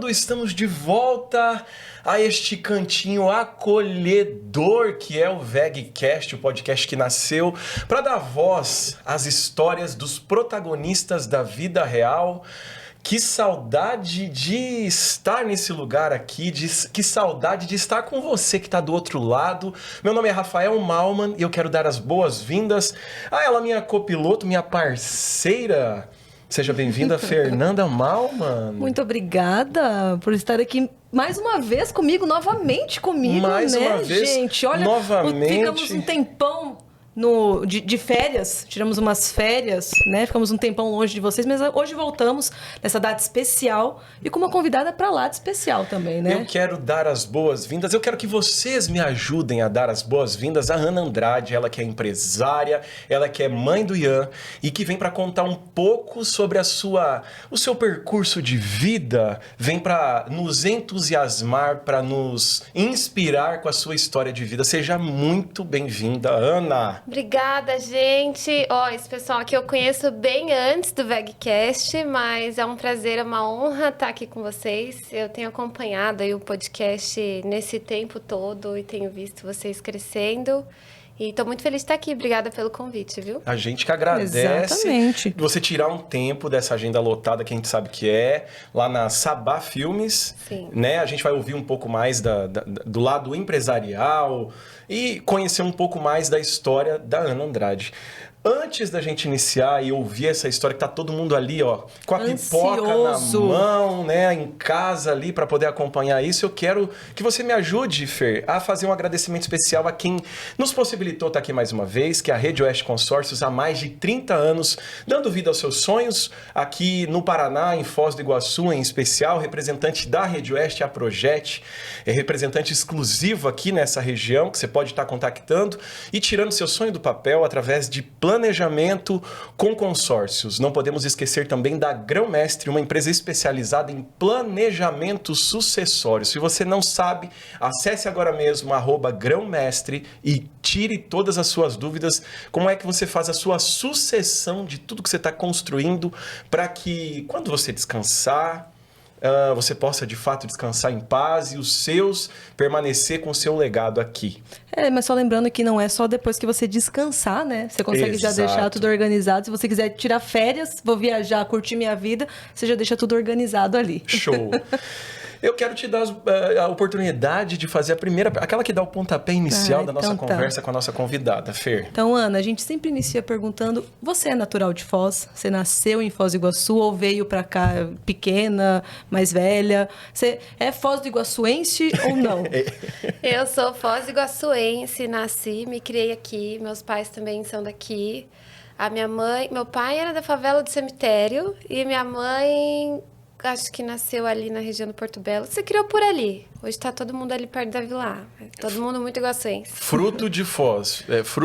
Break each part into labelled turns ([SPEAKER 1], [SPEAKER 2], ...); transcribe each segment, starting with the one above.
[SPEAKER 1] Estamos de volta a este cantinho acolhedor que é o VegCast, o podcast que nasceu para dar voz às histórias dos protagonistas da vida real. Que saudade de estar nesse lugar aqui, que saudade de estar com você que está do outro lado. Meu nome é Rafael Malman e eu quero dar as boas-vindas a ela, minha copiloto, minha parceira. Seja bem-vinda, Fernanda Malman.
[SPEAKER 2] Muito obrigada por estar aqui mais uma vez comigo, novamente comigo,
[SPEAKER 1] mais
[SPEAKER 2] né,
[SPEAKER 1] uma vez,
[SPEAKER 2] gente? Olha,
[SPEAKER 1] novamente.
[SPEAKER 2] Ficamos um tempão de férias, tiramos umas férias, né? Ficamos um tempão longe de vocês, mas hoje voltamos nessa data especial e com uma convidada pra lá de especial também, né?
[SPEAKER 1] Eu quero dar as boas-vindas, eu quero que vocês me ajudem a dar as boas-vindas à Ana Andrade, ela que é empresária, ela que é mãe do Ian e que vem para contar um pouco sobre o seu percurso de vida, vem para nos entusiasmar, para nos inspirar com a sua história de vida. Seja muito bem-vinda, Ana.
[SPEAKER 3] Obrigada, gente. Esse pessoal aqui eu conheço bem antes do VegCast, mas é um prazer, é uma honra estar aqui com vocês. Eu tenho acompanhado aí o podcast nesse tempo todo e tenho visto vocês crescendo. E estou muito feliz de estar aqui. Obrigada pelo convite, viu?
[SPEAKER 1] A gente que agradece.
[SPEAKER 2] Exatamente.
[SPEAKER 1] Você tirar um tempo dessa agenda lotada que a gente sabe que é, lá na Sabá Filmes.
[SPEAKER 3] Sim.
[SPEAKER 1] Né? A gente vai ouvir um pouco mais do lado empresarial e conhecer um pouco mais da história da Ana Andrade. Antes da gente iniciar e ouvir essa história, que tá todo mundo ali, ó, com a pipoca na mão, né, em casa ali, para poder acompanhar isso, eu quero que você me ajude, Fer, a fazer um agradecimento especial a quem nos possibilitou estar aqui mais uma vez, que é a Rede Oeste Consórcios, há mais de 30 anos, dando vida aos seus sonhos, aqui no Paraná, em Foz do Iguaçu, em especial, representante da Rede Oeste, a Projet, é representante exclusivo aqui nessa região, que você pode estar contactando e tirando seu sonho do papel através de planejamento com consórcios. Não podemos esquecer também da Grão Mestre, uma empresa especializada em planejamento sucessório. Se você não sabe, acesse agora mesmo @grãomestre e tire todas as suas dúvidas. Como é que você faz a sua sucessão de tudo que você está construindo para que, quando você descansar, você possa de fato descansar em paz e os seus permanecer com o seu legado aqui.
[SPEAKER 2] Mas só lembrando que não é só depois que você descansar, né? Você consegue já deixar tudo organizado. Se você quiser tirar férias, vou viajar, curtir minha vida, você já deixa tudo organizado ali.
[SPEAKER 1] Show! Eu quero te dar a oportunidade de fazer aquela que dá o pontapé inicial da nossa conversa com a nossa convidada, Fer.
[SPEAKER 2] Então, Ana, a gente sempre inicia perguntando, você é natural de Foz? Você nasceu em Foz do Iguaçu ou veio pra cá pequena, mais velha? Você é Foz do Iguaçuense ou não?
[SPEAKER 3] Eu sou Foz do Iguaçuense, nasci, me criei aqui, meus pais também são daqui. Meu pai era da favela do Cemitério e minha mãe... acho que nasceu ali na região do Porto Belo. Se criou por ali. Hoje tá todo mundo ali perto da Vila. Todo mundo muito iguaçuense.
[SPEAKER 1] Fruto de Foz.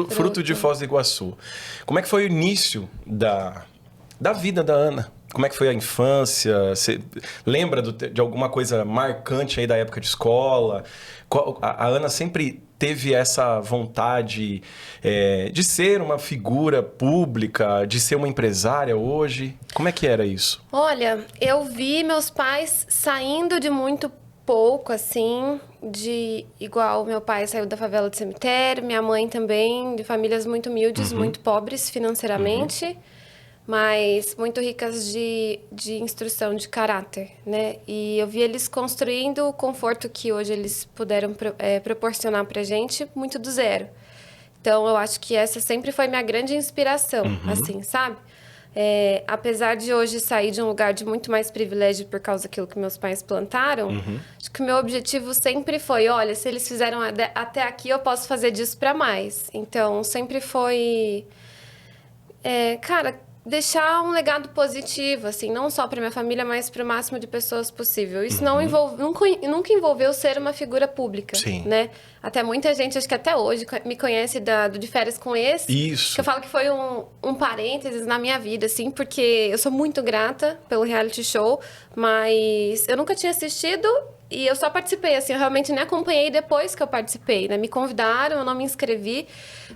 [SPEAKER 1] Fruto de Foz do Iguaçu. Como é que foi o início da vida da Ana? Como é que foi a infância? Você lembra de alguma coisa marcante aí da época de escola? A Ana sempre teve essa vontade de ser uma figura pública, de ser uma empresária hoje? Como é que era isso?
[SPEAKER 3] Olha, eu vi meus pais saindo de muito pouco, assim, igual meu pai saiu da favela do Cemitério, minha mãe também, de famílias muito humildes, muito pobres financeiramente, mas muito ricas de instrução, de caráter, né? E eu vi eles construindo o conforto que hoje eles puderam proporcionar pra gente muito do zero. Então, eu acho que essa sempre foi minha grande inspiração, assim, sabe? Apesar de hoje sair de um lugar de muito mais privilégio por causa daquilo que meus pais plantaram, acho que o meu objetivo sempre foi, olha, se eles fizeram até aqui, eu posso fazer disso pra mais. Então, sempre foi... deixar um legado positivo, assim, não só para minha família, mas para o máximo de pessoas possível. Isso nunca envolveu ser uma figura pública,
[SPEAKER 1] Sim.
[SPEAKER 3] Né? Até muita gente, acho que até hoje, me conhece do De Férias com Ex.
[SPEAKER 1] Isso.
[SPEAKER 3] Que eu falo que foi um parênteses na minha vida, assim, porque eu sou muito grata pelo reality show, mas eu nunca tinha assistido e eu só participei, assim, eu realmente nem acompanhei depois que eu participei, né? Me convidaram, eu não me inscrevi,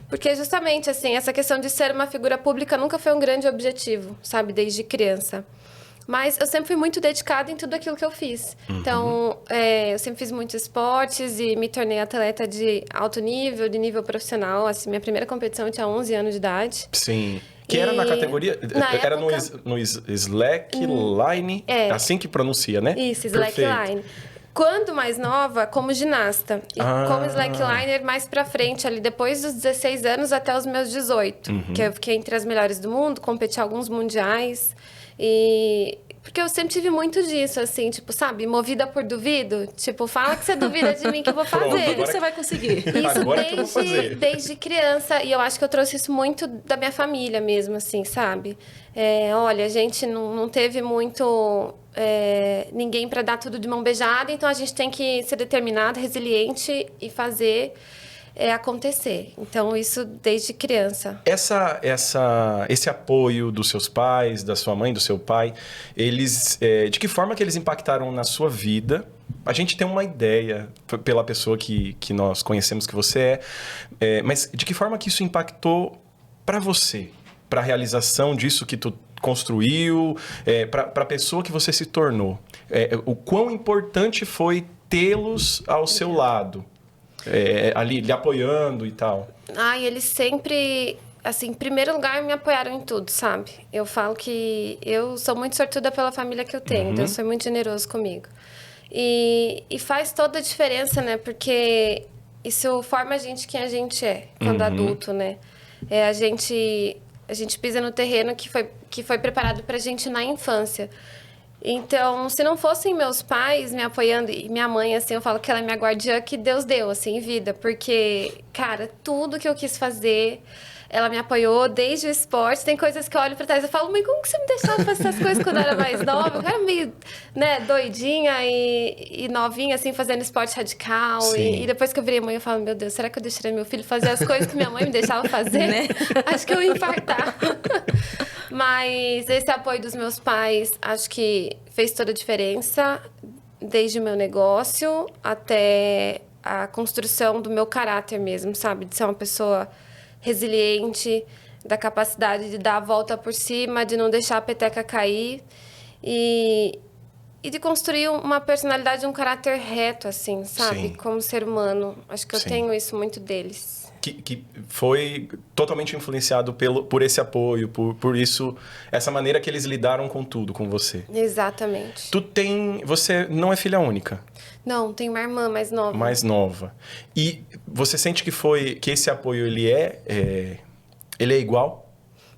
[SPEAKER 3] porque justamente, assim, essa questão de ser uma figura pública nunca foi um grande objetivo, sabe? Desde criança. Mas eu sempre fui muito dedicada em tudo aquilo que eu fiz. Então, eu sempre fiz muitos esportes e me tornei atleta de alto nível, de nível profissional. Assim, minha primeira competição eu tinha 11 anos de idade.
[SPEAKER 1] Sim. Que era na categoria... Era no slackline, assim que pronuncia, né?
[SPEAKER 3] Isso, slackline. Quando mais nova, como ginasta. E como slackliner mais pra frente, ali depois dos 16 anos até os meus 18. Que eu fiquei entre as melhores do mundo, competi alguns mundiais. Porque eu sempre tive muito disso, assim, tipo, sabe? Movida por duvido. Tipo, fala que você duvida de mim que eu vou fazer.
[SPEAKER 2] Pronto, você vai conseguir.
[SPEAKER 3] Isso
[SPEAKER 1] agora que eu vou fazer.
[SPEAKER 3] Desde criança. E eu acho que eu trouxe isso muito da minha família mesmo, assim, sabe? Olha, a gente não teve muito... ninguém para dar tudo de mão beijada, então a gente tem que ser determinado, resiliente e fazer acontecer. Então, isso desde criança.
[SPEAKER 1] Esse apoio dos seus pais, da sua mãe, do seu pai, eles, de que forma que eles impactaram na sua vida? A gente tem uma ideia pela pessoa que nós conhecemos que você mas de que forma que isso impactou para você? Para a realização disso que tu construiu, para a pessoa que você se tornou. O quão importante foi tê-los ao seu lado, ali lhe apoiando e tal.
[SPEAKER 3] E eles sempre, assim, em primeiro lugar, me apoiaram em tudo, sabe? Eu falo que eu sou muito sortuda pela família que eu tenho, Deus foi muito generoso comigo. E faz toda a diferença, né? Porque isso forma a gente quem a gente é, quando adulto, né? A gente pisa no terreno que foi preparado pra gente na infância. Então, se não fossem meus pais me apoiando, e minha mãe, assim, eu falo que ela é minha guardiã que Deus deu, assim, em vida. Porque, cara, tudo que eu quis fazer, ela me apoiou desde o esporte. Tem coisas que eu olho pra trás e falo, mãe, como que você me deixava fazer essas coisas quando eu era mais nova? Eu era meio, né, doidinha e novinha, assim, fazendo esporte radical. E depois que eu virei mãe, eu falo, meu Deus, será que eu deixaria meu filho fazer as coisas que minha mãe me deixava fazer? Né? Acho que eu ia infartar. Mas esse apoio dos meus pais, acho que fez toda a diferença, desde o meu negócio até a construção do meu caráter mesmo, sabe? De ser uma pessoa resiliente, da capacidade de dar a volta por cima, de não deixar a peteca cair e de construir uma personalidade, um caráter reto, assim, sabe?
[SPEAKER 1] Sim.
[SPEAKER 3] Como ser humano. Acho que eu tenho isso muito deles.
[SPEAKER 1] Que foi totalmente influenciado por esse apoio, por isso, essa maneira que eles lidaram com tudo, com você.
[SPEAKER 3] Exatamente.
[SPEAKER 1] Você não é filha única?
[SPEAKER 3] Não, tenho uma irmã mais nova.
[SPEAKER 1] Mais nova. E você sente que esse apoio, ele é igual?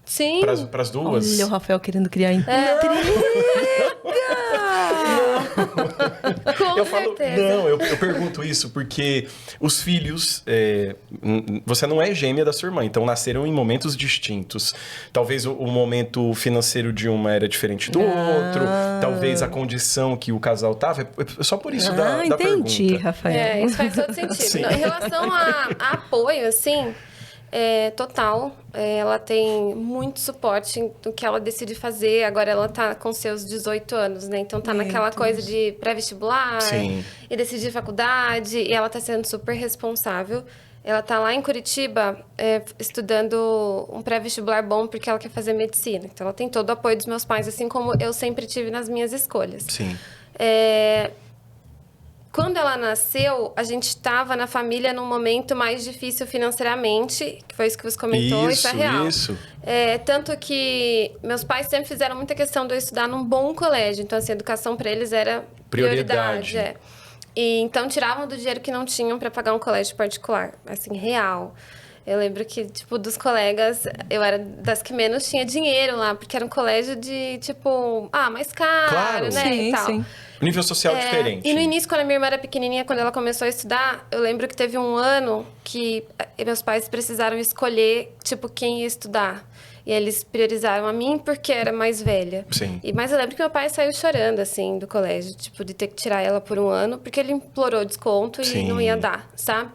[SPEAKER 3] Sim.
[SPEAKER 1] Para as duas?
[SPEAKER 2] Olha o Rafael querendo criar intriga!
[SPEAKER 3] Com certeza.
[SPEAKER 1] Eu pergunto isso porque os filhos... você não é gêmea da sua irmã, então nasceram em momentos distintos. Talvez o momento financeiro de uma era diferente do outro, talvez a condição que o casal estava. É só por isso da
[SPEAKER 2] entendi,
[SPEAKER 1] pergunta.
[SPEAKER 2] Rafael.
[SPEAKER 3] Isso faz todo sentido. Não, em relação a apoio, assim... total. Ela tem muito suporte no que ela decide fazer. Agora ela tá com seus 18 anos, né? Então tá naquela coisa de pré-vestibular e decidir faculdade. E ela tá sendo super responsável. Ela tá lá em Curitiba estudando um pré-vestibular bom porque ela quer fazer medicina. Então ela tem todo o apoio dos meus pais, assim como eu sempre tive nas minhas escolhas.
[SPEAKER 1] Sim.
[SPEAKER 3] Quando ela nasceu, a gente estava na família num momento mais difícil financeiramente, que foi isso que você comentou, isso é real.
[SPEAKER 1] Isso.
[SPEAKER 3] Tanto que meus pais sempre fizeram muita questão de eu estudar num bom colégio. Então, assim, a educação para eles era prioridade. E então, tiravam do dinheiro que não tinham para pagar um colégio particular, assim, real. Eu lembro que, tipo, dos colegas, eu era das que menos tinha dinheiro lá, porque era um colégio de, tipo, mais caro, né,
[SPEAKER 2] sim,
[SPEAKER 3] e tal.
[SPEAKER 2] Sim.
[SPEAKER 1] Nível social diferente.
[SPEAKER 3] E no início, quando a minha irmã era pequenininha, quando ela começou a estudar, eu lembro que teve um ano que meus pais precisaram escolher, tipo, quem ia estudar. E eles priorizaram a mim porque era mais velha.
[SPEAKER 1] Sim.
[SPEAKER 3] Mas eu lembro que meu pai saiu chorando, assim, do colégio, tipo, de ter que tirar ela por um ano, porque ele implorou desconto e não ia dar, sabe?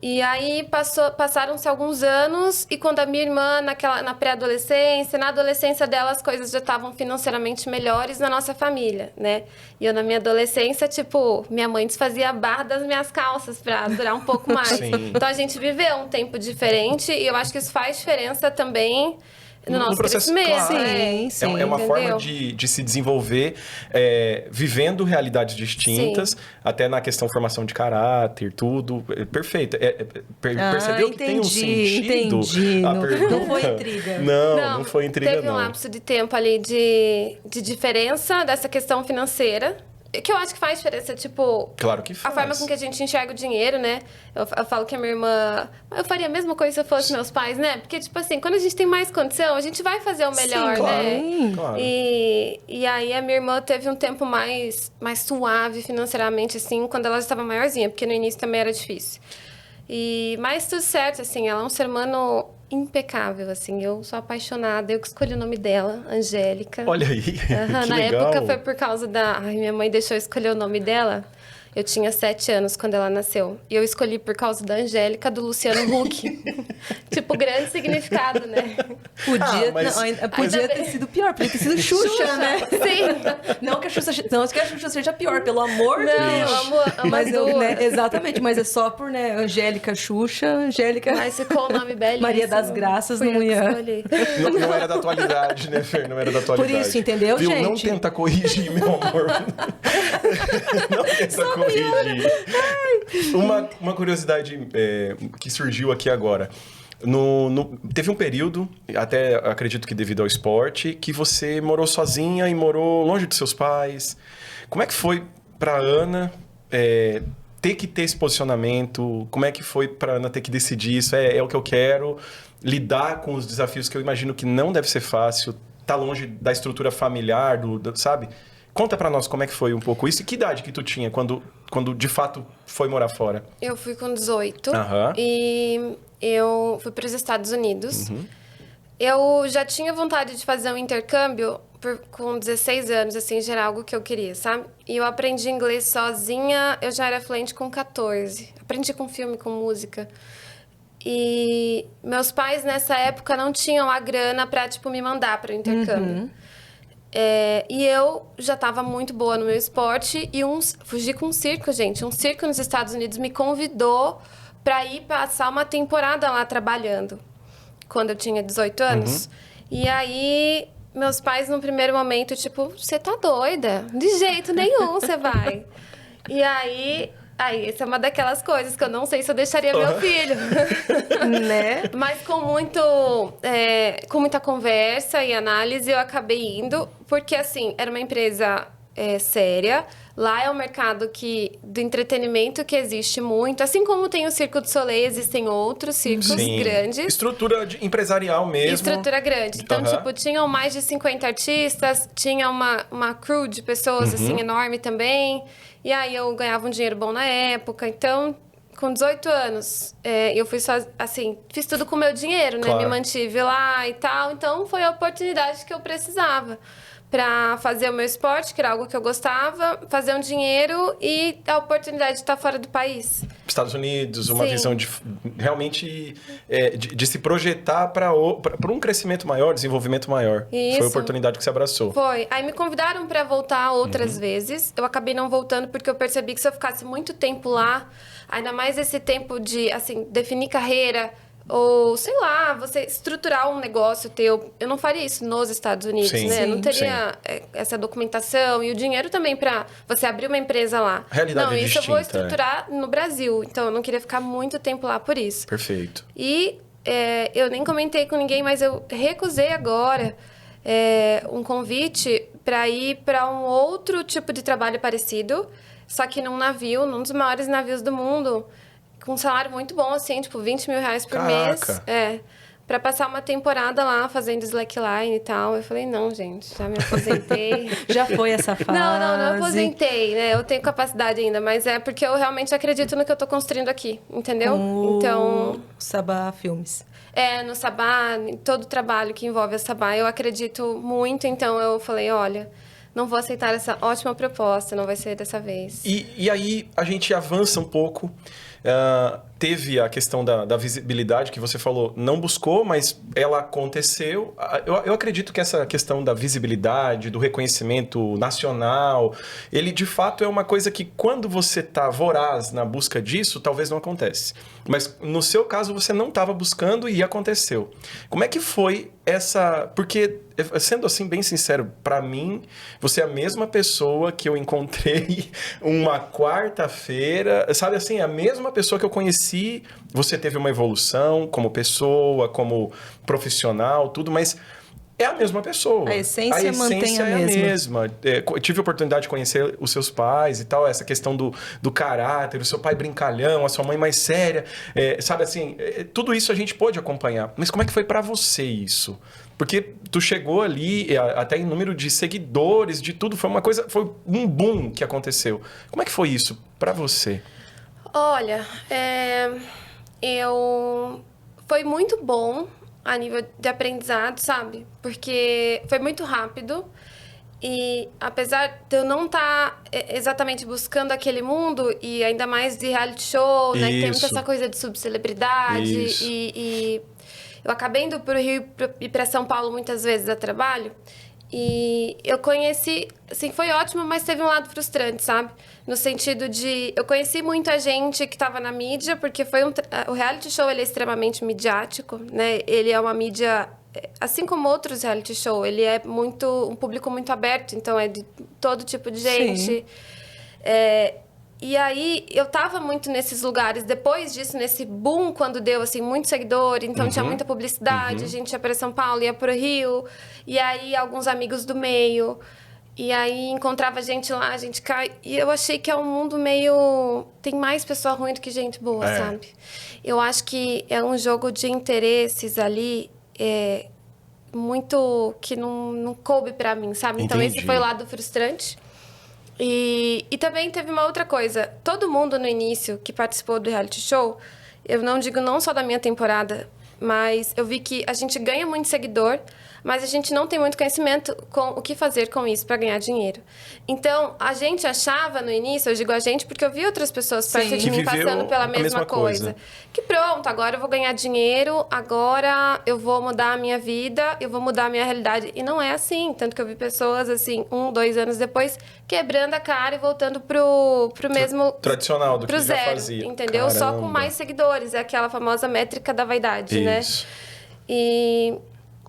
[SPEAKER 3] E aí passaram-se alguns anos e quando a minha irmã, na pré-adolescência, na adolescência dela, as coisas já estavam financeiramente melhores na nossa família, né? E eu, na minha adolescência, tipo, minha mãe desfazia a barra das minhas calças pra durar um pouco mais.
[SPEAKER 1] Sim.
[SPEAKER 3] Então, a gente viveu um tempo diferente e eu acho que isso faz diferença também no nosso
[SPEAKER 1] processo,
[SPEAKER 3] crescimento.
[SPEAKER 1] claro.
[SPEAKER 2] Sim, sim.
[SPEAKER 1] É uma
[SPEAKER 3] entendeu?
[SPEAKER 1] forma de se desenvolver, vivendo realidades distintas, até na questão formação de caráter, tudo. Perfeito. Percebeu que tem um sentido?
[SPEAKER 2] Entendi.
[SPEAKER 1] A
[SPEAKER 2] Não,
[SPEAKER 1] pergunta?
[SPEAKER 2] não foi intriga.
[SPEAKER 1] Não foi intriga,
[SPEAKER 3] teve
[SPEAKER 1] não.
[SPEAKER 3] um lapso de tempo ali de diferença dessa questão financeira, que eu acho que faz diferença, tipo...
[SPEAKER 1] Claro que
[SPEAKER 3] A
[SPEAKER 1] faz.
[SPEAKER 3] forma com que a gente enxerga o dinheiro, né? Eu falo que a minha irmã... Eu faria a mesma coisa se eu fosse meus pais, né? Porque, tipo assim, quando a gente tem mais condição, a gente vai fazer o melhor,
[SPEAKER 2] Sim,
[SPEAKER 3] né?
[SPEAKER 1] claro.
[SPEAKER 3] E aí a minha irmã teve um tempo mais suave financeiramente, assim, quando ela já estava maiorzinha. Porque no início também era difícil. Mas tudo certo, assim, ela é um ser humano impecável, assim. Eu sou apaixonada, eu que escolhi o nome dela, Angélica.
[SPEAKER 1] Olha aí,
[SPEAKER 3] Aham,
[SPEAKER 1] que
[SPEAKER 3] na
[SPEAKER 1] legal.
[SPEAKER 3] época foi por causa da... Ai, minha mãe deixou eu escolher o nome dela. Eu tinha 7 anos quando ela nasceu. E eu escolhi por causa da Angélica, do Luciano Huck. Tipo, grande significado, né?
[SPEAKER 2] Podia,
[SPEAKER 1] mas-
[SPEAKER 2] podia ter sido pior, podia ter sido Xuxa, né?
[SPEAKER 3] Sim.
[SPEAKER 2] Não que a Xuxa seja pior, pelo amor de
[SPEAKER 3] Não,
[SPEAKER 2] Deus.
[SPEAKER 3] amo as
[SPEAKER 2] Mas eu,
[SPEAKER 3] duas.
[SPEAKER 2] né, exatamente, mas é só por, né, Angélica Xuxa, Angélica
[SPEAKER 3] Mas ficou o nome belíssimo.
[SPEAKER 2] Maria das Graças
[SPEAKER 3] Fui eu
[SPEAKER 2] não
[SPEAKER 3] que
[SPEAKER 2] ia.
[SPEAKER 3] escolhi.
[SPEAKER 1] Não era da atualidade, né, Fer? Não era da atualidade.
[SPEAKER 2] Por isso, entendeu,
[SPEAKER 1] Viu?
[SPEAKER 2] gente?
[SPEAKER 1] Não tenta corrigir, meu amor. Não tenta corrigir. Uma curiosidade que surgiu aqui agora. Teve um período, até acredito que devido ao esporte, que você morou sozinha e morou longe dos seus pais. Como é que foi pra Ana ter que ter esse posicionamento? Como é que foi pra Ana ter que decidir isso? É o que eu quero? Lidar com os desafios que eu imagino que não deve ser fácil. Tá longe da estrutura familiar, sabe? Conta pra nós como é que foi um pouco isso. E que idade que tu tinha quando de fato foi morar fora?
[SPEAKER 3] Eu fui com 18
[SPEAKER 1] Aham.
[SPEAKER 3] e eu fui para os Estados Unidos. Eu já tinha vontade de fazer um intercâmbio com 16 anos, assim, já era algo que eu queria, sabe? E eu aprendi inglês sozinha, eu já era fluente com 14. Aprendi com filme, com música. E meus pais, nessa época, não tinham a grana pra, tipo, me mandar para o intercâmbio. E eu já estava muito boa no meu esporte e fugi com um circo, gente. Um circo nos Estados Unidos me convidou para ir passar uma temporada lá trabalhando, quando eu tinha 18 anos. E aí, meus pais, no primeiro momento, tipo, você tá doida? De jeito nenhum você vai. E aí, essa é uma daquelas coisas que eu não sei se eu deixaria meu filho.
[SPEAKER 2] Né?
[SPEAKER 3] Mas com muita conversa e análise, eu acabei indo. Porque, assim, era uma empresa séria. Lá é um mercado do entretenimento que existe muito. Assim como tem o Circo du Soleil, existem outros circos grandes.
[SPEAKER 1] Estrutura empresarial mesmo.
[SPEAKER 3] Estrutura grande. Então, tipo, tinham mais de 50 artistas, tinha uma crew de pessoas, assim, enorme também. E aí, eu ganhava um dinheiro bom na época. Então, com 18 anos, eu fui só, assim, fiz tudo com o meu dinheiro, né?
[SPEAKER 1] Claro.
[SPEAKER 3] Me mantive lá e tal. Então, foi a oportunidade que eu precisava para fazer o meu esporte, que era algo que eu gostava, fazer um dinheiro e a oportunidade de estar fora do país.
[SPEAKER 1] Estados Unidos, uma
[SPEAKER 3] Sim.
[SPEAKER 1] visão realmente de se projetar para um crescimento maior, desenvolvimento maior.
[SPEAKER 3] Isso.
[SPEAKER 1] Foi a oportunidade que você abraçou.
[SPEAKER 3] Foi. Aí me convidaram para voltar outras vezes. Eu acabei não voltando porque eu percebi que se eu ficasse muito tempo lá, ainda mais esse tempo de, assim, definir carreira ou, sei lá, você estruturar um negócio teu. Eu não faria isso nos Estados Unidos,
[SPEAKER 1] Sim.
[SPEAKER 3] né?
[SPEAKER 2] Sim.
[SPEAKER 3] Não teria essa documentação e o dinheiro também para você abrir uma empresa lá.
[SPEAKER 1] Realidade
[SPEAKER 3] não, isso eu vou
[SPEAKER 1] distinta,
[SPEAKER 3] estruturar no Brasil. Então, eu não queria ficar muito tempo lá por isso.
[SPEAKER 1] Perfeito.
[SPEAKER 3] E eu nem comentei com ninguém, mas eu recusei agora um convite para ir para um outro tipo de trabalho parecido, só que num navio, num dos maiores navios do mundo, com um salário muito bom, assim, tipo, R$20 mil por
[SPEAKER 1] Caraca.
[SPEAKER 3] mês. Pra passar uma temporada lá fazendo slackline e tal. Eu falei, não, gente, já me aposentei.
[SPEAKER 2] Já foi essa fase.
[SPEAKER 3] Não aposentei, né? Eu tenho capacidade ainda, mas é porque eu realmente acredito no que eu tô construindo aqui, entendeu? Então,
[SPEAKER 2] Sabá Filmes.
[SPEAKER 3] no Sabá, em todo trabalho que envolve a Sabá, eu acredito muito, então eu falei, olha, não vou aceitar essa ótima proposta, não vai ser dessa vez.
[SPEAKER 1] E aí a gente avança um pouco. Teve a questão da visibilidade que você falou, não buscou, mas ela aconteceu. Eu acredito que essa questão da visibilidade, do reconhecimento nacional, ele de fato é uma coisa que quando você está voraz na busca disso, talvez não acontece. Mas no seu caso você não estava buscando e aconteceu. Como é que foi Porque, sendo assim, bem sincero, pra mim, você é a mesma pessoa que eu encontrei uma quarta-feira, sabe assim, a mesma pessoa que eu conheci. Você teve uma evolução como pessoa, como profissional, tudo, mas é a mesma pessoa.
[SPEAKER 2] A essência mantém a
[SPEAKER 1] é
[SPEAKER 2] mesma.
[SPEAKER 1] a mesma. Tive a oportunidade de conhecer os seus pais e tal, essa questão do caráter, o seu pai brincalhão, a sua mãe mais séria, sabe assim, tudo isso a gente pôde acompanhar. Mas como é que foi pra você isso? Porque tu chegou ali, até em número de seguidores, de tudo, foi um boom que aconteceu. Como é que foi isso pra você?
[SPEAKER 3] Olha, foi muito bom a nível de aprendizado, sabe? Porque foi muito rápido e apesar de eu não estar exatamente buscando aquele mundo e ainda mais de reality show, né? Que tem muita essa coisa de subcelebridade e eu acabei indo para o Rio e para São Paulo muitas vezes a trabalho e eu conheci, assim, foi ótimo, mas teve um lado frustrante, sabe? No sentido de... Eu conheci muita gente que estava na mídia, porque o reality show ele é extremamente midiático, né? Ele é uma mídia... Assim como outros reality show, ele é um público muito aberto, então é de todo tipo de gente. E aí, eu tava muito nesses lugares. Depois disso, nesse boom, quando deu, assim, muito seguidor. Então, tinha muita publicidade. A gente ia para São Paulo, ia pro Rio. E aí, alguns amigos do meio. E aí, encontrava gente lá, a gente cai. E eu achei que é um mundo meio... Tem mais pessoa ruim do que gente boa, sabe? Eu acho que é um jogo de interesses ali... muito... Que não coube pra mim, sabe? Então, esse foi o lado frustrante. E também teve uma outra coisa. Todo mundo no início que participou do reality show, eu não digo não só da minha temporada, mas eu vi que a gente ganha muito seguidor, mas a gente não tem muito conhecimento com o que fazer com isso para ganhar dinheiro. Então, a gente achava no início, eu digo a gente porque eu vi outras pessoas perto de mim passando pela mesma coisa. Que pronto, agora eu vou ganhar dinheiro, agora eu vou mudar a minha vida, eu vou mudar a minha realidade. E não é assim. Tanto que eu vi pessoas, assim, 1, 2 anos depois, quebrando a cara e voltando pro mesmo...
[SPEAKER 1] Tradicional, do que já
[SPEAKER 3] zero,
[SPEAKER 1] fazia.
[SPEAKER 3] Entendeu?
[SPEAKER 1] Caramba.
[SPEAKER 3] Só com mais seguidores. É aquela famosa métrica da vaidade, né?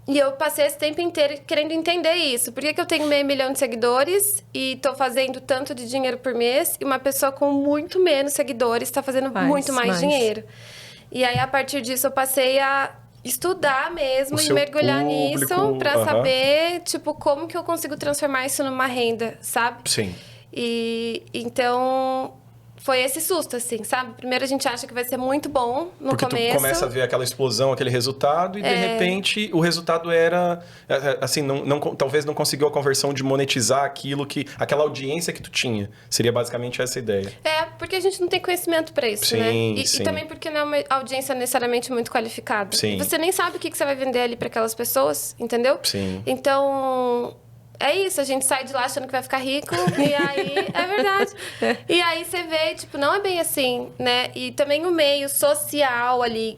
[SPEAKER 3] E eu passei esse tempo inteiro querendo entender isso. Por que eu tenho 500 mil de seguidores e tô fazendo tanto de dinheiro por mês e uma pessoa com muito menos seguidores está fazendo muito mais dinheiro? E aí, a partir disso, eu passei a estudar mesmo e mergulhar nisso para saber, tipo, como que eu consigo transformar isso numa renda, sabe?
[SPEAKER 1] Sim.
[SPEAKER 3] E então... Foi esse susto, assim, sabe? Primeiro a gente acha que vai ser muito bom no começo.
[SPEAKER 1] Porque tu começa a ver aquela explosão, aquele resultado, e de repente o resultado era... Assim, talvez não conseguiu a conversão de monetizar aquela audiência que tu tinha. Seria basicamente essa a ideia.
[SPEAKER 3] Porque a gente não tem conhecimento para isso, né? E também porque não é uma audiência necessariamente muito qualificada.
[SPEAKER 1] Sim.
[SPEAKER 3] Você nem sabe o que você vai vender ali para aquelas pessoas, entendeu?
[SPEAKER 1] Sim.
[SPEAKER 3] Então... É isso, a gente sai de lá achando que vai ficar rico, e aí... É verdade. E aí você vê, tipo, não é bem assim, né? E também o meio social ali,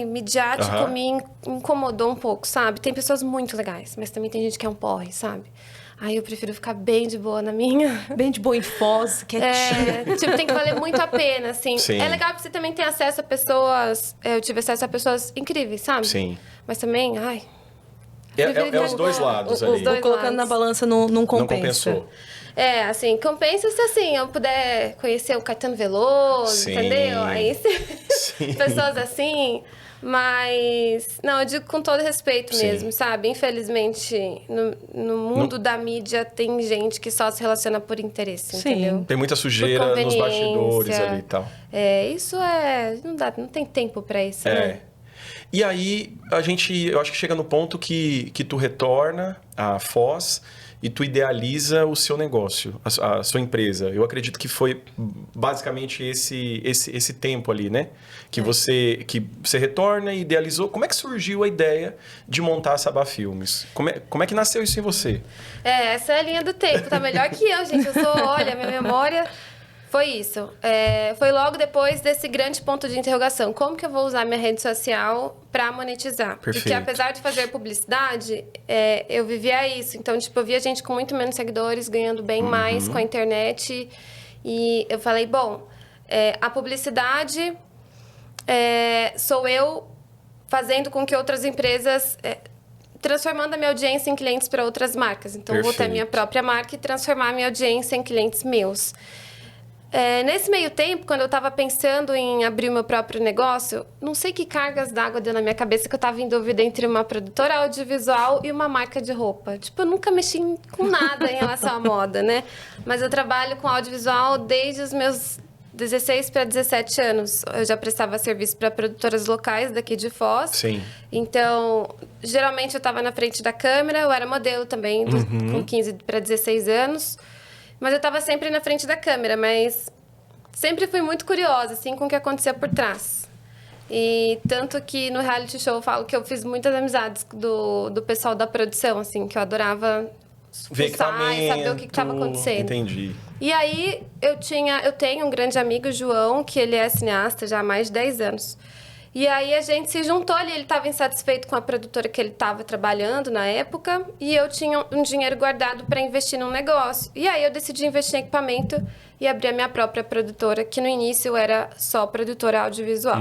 [SPEAKER 3] midiático, me incomodou um pouco, sabe? Tem pessoas muito legais, mas também tem gente que é um porre, sabe? Aí eu prefiro ficar bem de boa na minha.
[SPEAKER 2] Bem de boa em Foz, quietinha.
[SPEAKER 3] Tipo, tem que valer muito a pena, assim.
[SPEAKER 1] Sim.
[SPEAKER 3] É legal que você também tem acesso a pessoas... Eu tive acesso a pessoas incríveis, sabe?
[SPEAKER 1] Sim.
[SPEAKER 3] Mas também,
[SPEAKER 1] É os dois lados ali.
[SPEAKER 3] Os dois
[SPEAKER 2] colocando na balança não compensa.
[SPEAKER 1] Não compensou.
[SPEAKER 3] Assim, compensa se assim, eu puder conhecer o Caetano Veloso, entendeu? Aí pessoas assim, mas... Não, eu digo com todo respeito mesmo, sabe? Infelizmente, no mundo da mídia tem gente que só se relaciona por interesse, entendeu?
[SPEAKER 1] Tem muita sujeira nos bastidores ali e tal.
[SPEAKER 3] Isso não tem tempo pra isso, né?
[SPEAKER 1] E aí, eu acho que chega no ponto que tu retorna à Foz e tu idealiza o seu negócio, a sua empresa. Eu acredito que foi basicamente esse tempo ali, né? Que você retorna e idealizou. Como é que surgiu a ideia de montar a Sabá Filmes? Como é que nasceu isso em você?
[SPEAKER 3] Essa é a linha do tempo. Tá melhor que eu, gente. Olha, minha memória... Foi isso. Foi logo depois desse grande ponto de interrogação. Como que eu vou usar minha rede social para monetizar?
[SPEAKER 1] Perfeito.
[SPEAKER 3] Porque apesar de fazer publicidade, eu vivia isso. Então, tipo, eu via gente com muito menos seguidores, ganhando bem mais com a internet. E eu falei, bom, a publicidade sou eu fazendo com que outras empresas... transformando a minha audiência em clientes para outras marcas. Então, eu vou ter a minha própria marca e transformar a minha audiência em clientes meus. Nesse meio tempo, quando eu estava pensando em abrir o meu próprio negócio, não sei que cargas d'água deu na minha cabeça que eu estava em dúvida entre uma produtora audiovisual e uma marca de roupa. Tipo, eu nunca mexi com nada em relação à moda, né? Mas eu trabalho com audiovisual desde os meus 16 para 17 anos. Eu já prestava serviço para produtoras locais daqui de Foz.
[SPEAKER 1] Sim.
[SPEAKER 3] Então, geralmente eu estava na frente da câmera, eu era modelo também, com 15 para 16 anos. Mas eu estava sempre na frente da câmera, mas sempre fui muito curiosa, assim, com o que acontecia por trás. E tanto que no reality show eu falo que eu fiz muitas amizades do pessoal da produção, assim, que eu adorava fuçar e saber o que estava acontecendo.
[SPEAKER 1] Entendi.
[SPEAKER 3] E aí, eu tenho um grande amigo, João, que ele é cineasta já há mais de 10 anos. E aí, a gente se juntou ali, ele estava insatisfeito com a produtora que ele estava trabalhando na época, e eu tinha um dinheiro guardado para investir num negócio. E aí, eu decidi investir em equipamento e abrir a minha própria produtora, que no início eu era só produtora audiovisual.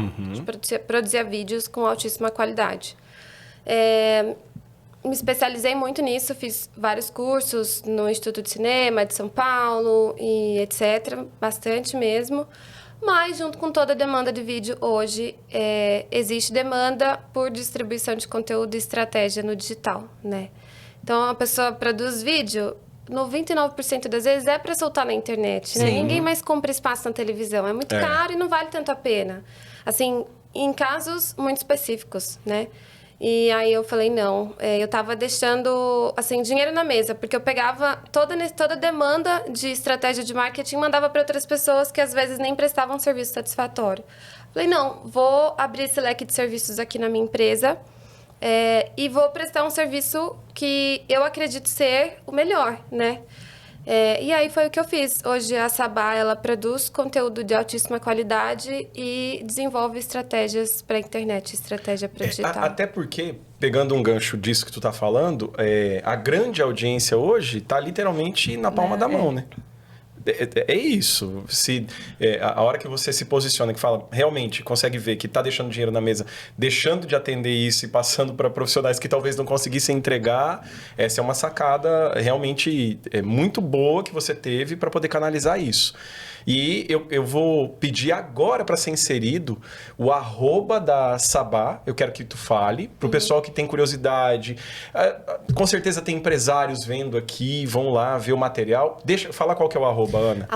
[SPEAKER 3] Produzia vídeos com altíssima qualidade. Me especializei muito nisso, fiz vários cursos no Instituto de Cinema de São Paulo e etc. Bastante mesmo. Mas, junto com toda a demanda de vídeo, hoje existe demanda por distribuição de conteúdo e estratégia no digital, né? Então, a pessoa produz vídeo, 99% das vezes é para soltar na internet, né? Ninguém mais compra espaço na televisão. É muito caro e não vale tanto a pena. Assim, em casos muito específicos, né? E aí eu falei, não, eu tava deixando, assim, dinheiro na mesa, porque eu pegava toda a demanda de estratégia de marketing e mandava para outras pessoas que às vezes nem prestavam serviço satisfatório. Falei, não, vou abrir esse leque de serviços aqui na minha empresa e vou prestar um serviço que eu acredito ser o melhor, né? E aí foi o que eu fiz. Hoje a Sabá, ela produz conteúdo de altíssima qualidade e desenvolve estratégias para a internet, estratégia para digital.
[SPEAKER 1] Até porque, pegando um gancho disso que tu tá falando, a grande audiência hoje tá literalmente na palma da mão, né? É isso. A hora que você se posiciona, que fala, realmente consegue ver que está deixando dinheiro na mesa, deixando de atender isso e passando para profissionais que talvez não conseguissem entregar, essa é uma sacada realmente muito boa que você teve para poder canalizar isso. E eu vou pedir agora para ser inserido o @, da Sabá. Eu quero que tu fale para o pessoal que tem curiosidade. Com certeza tem empresários vendo aqui, vão lá ver o material. Deixa eu falar qual que é o @, Ana.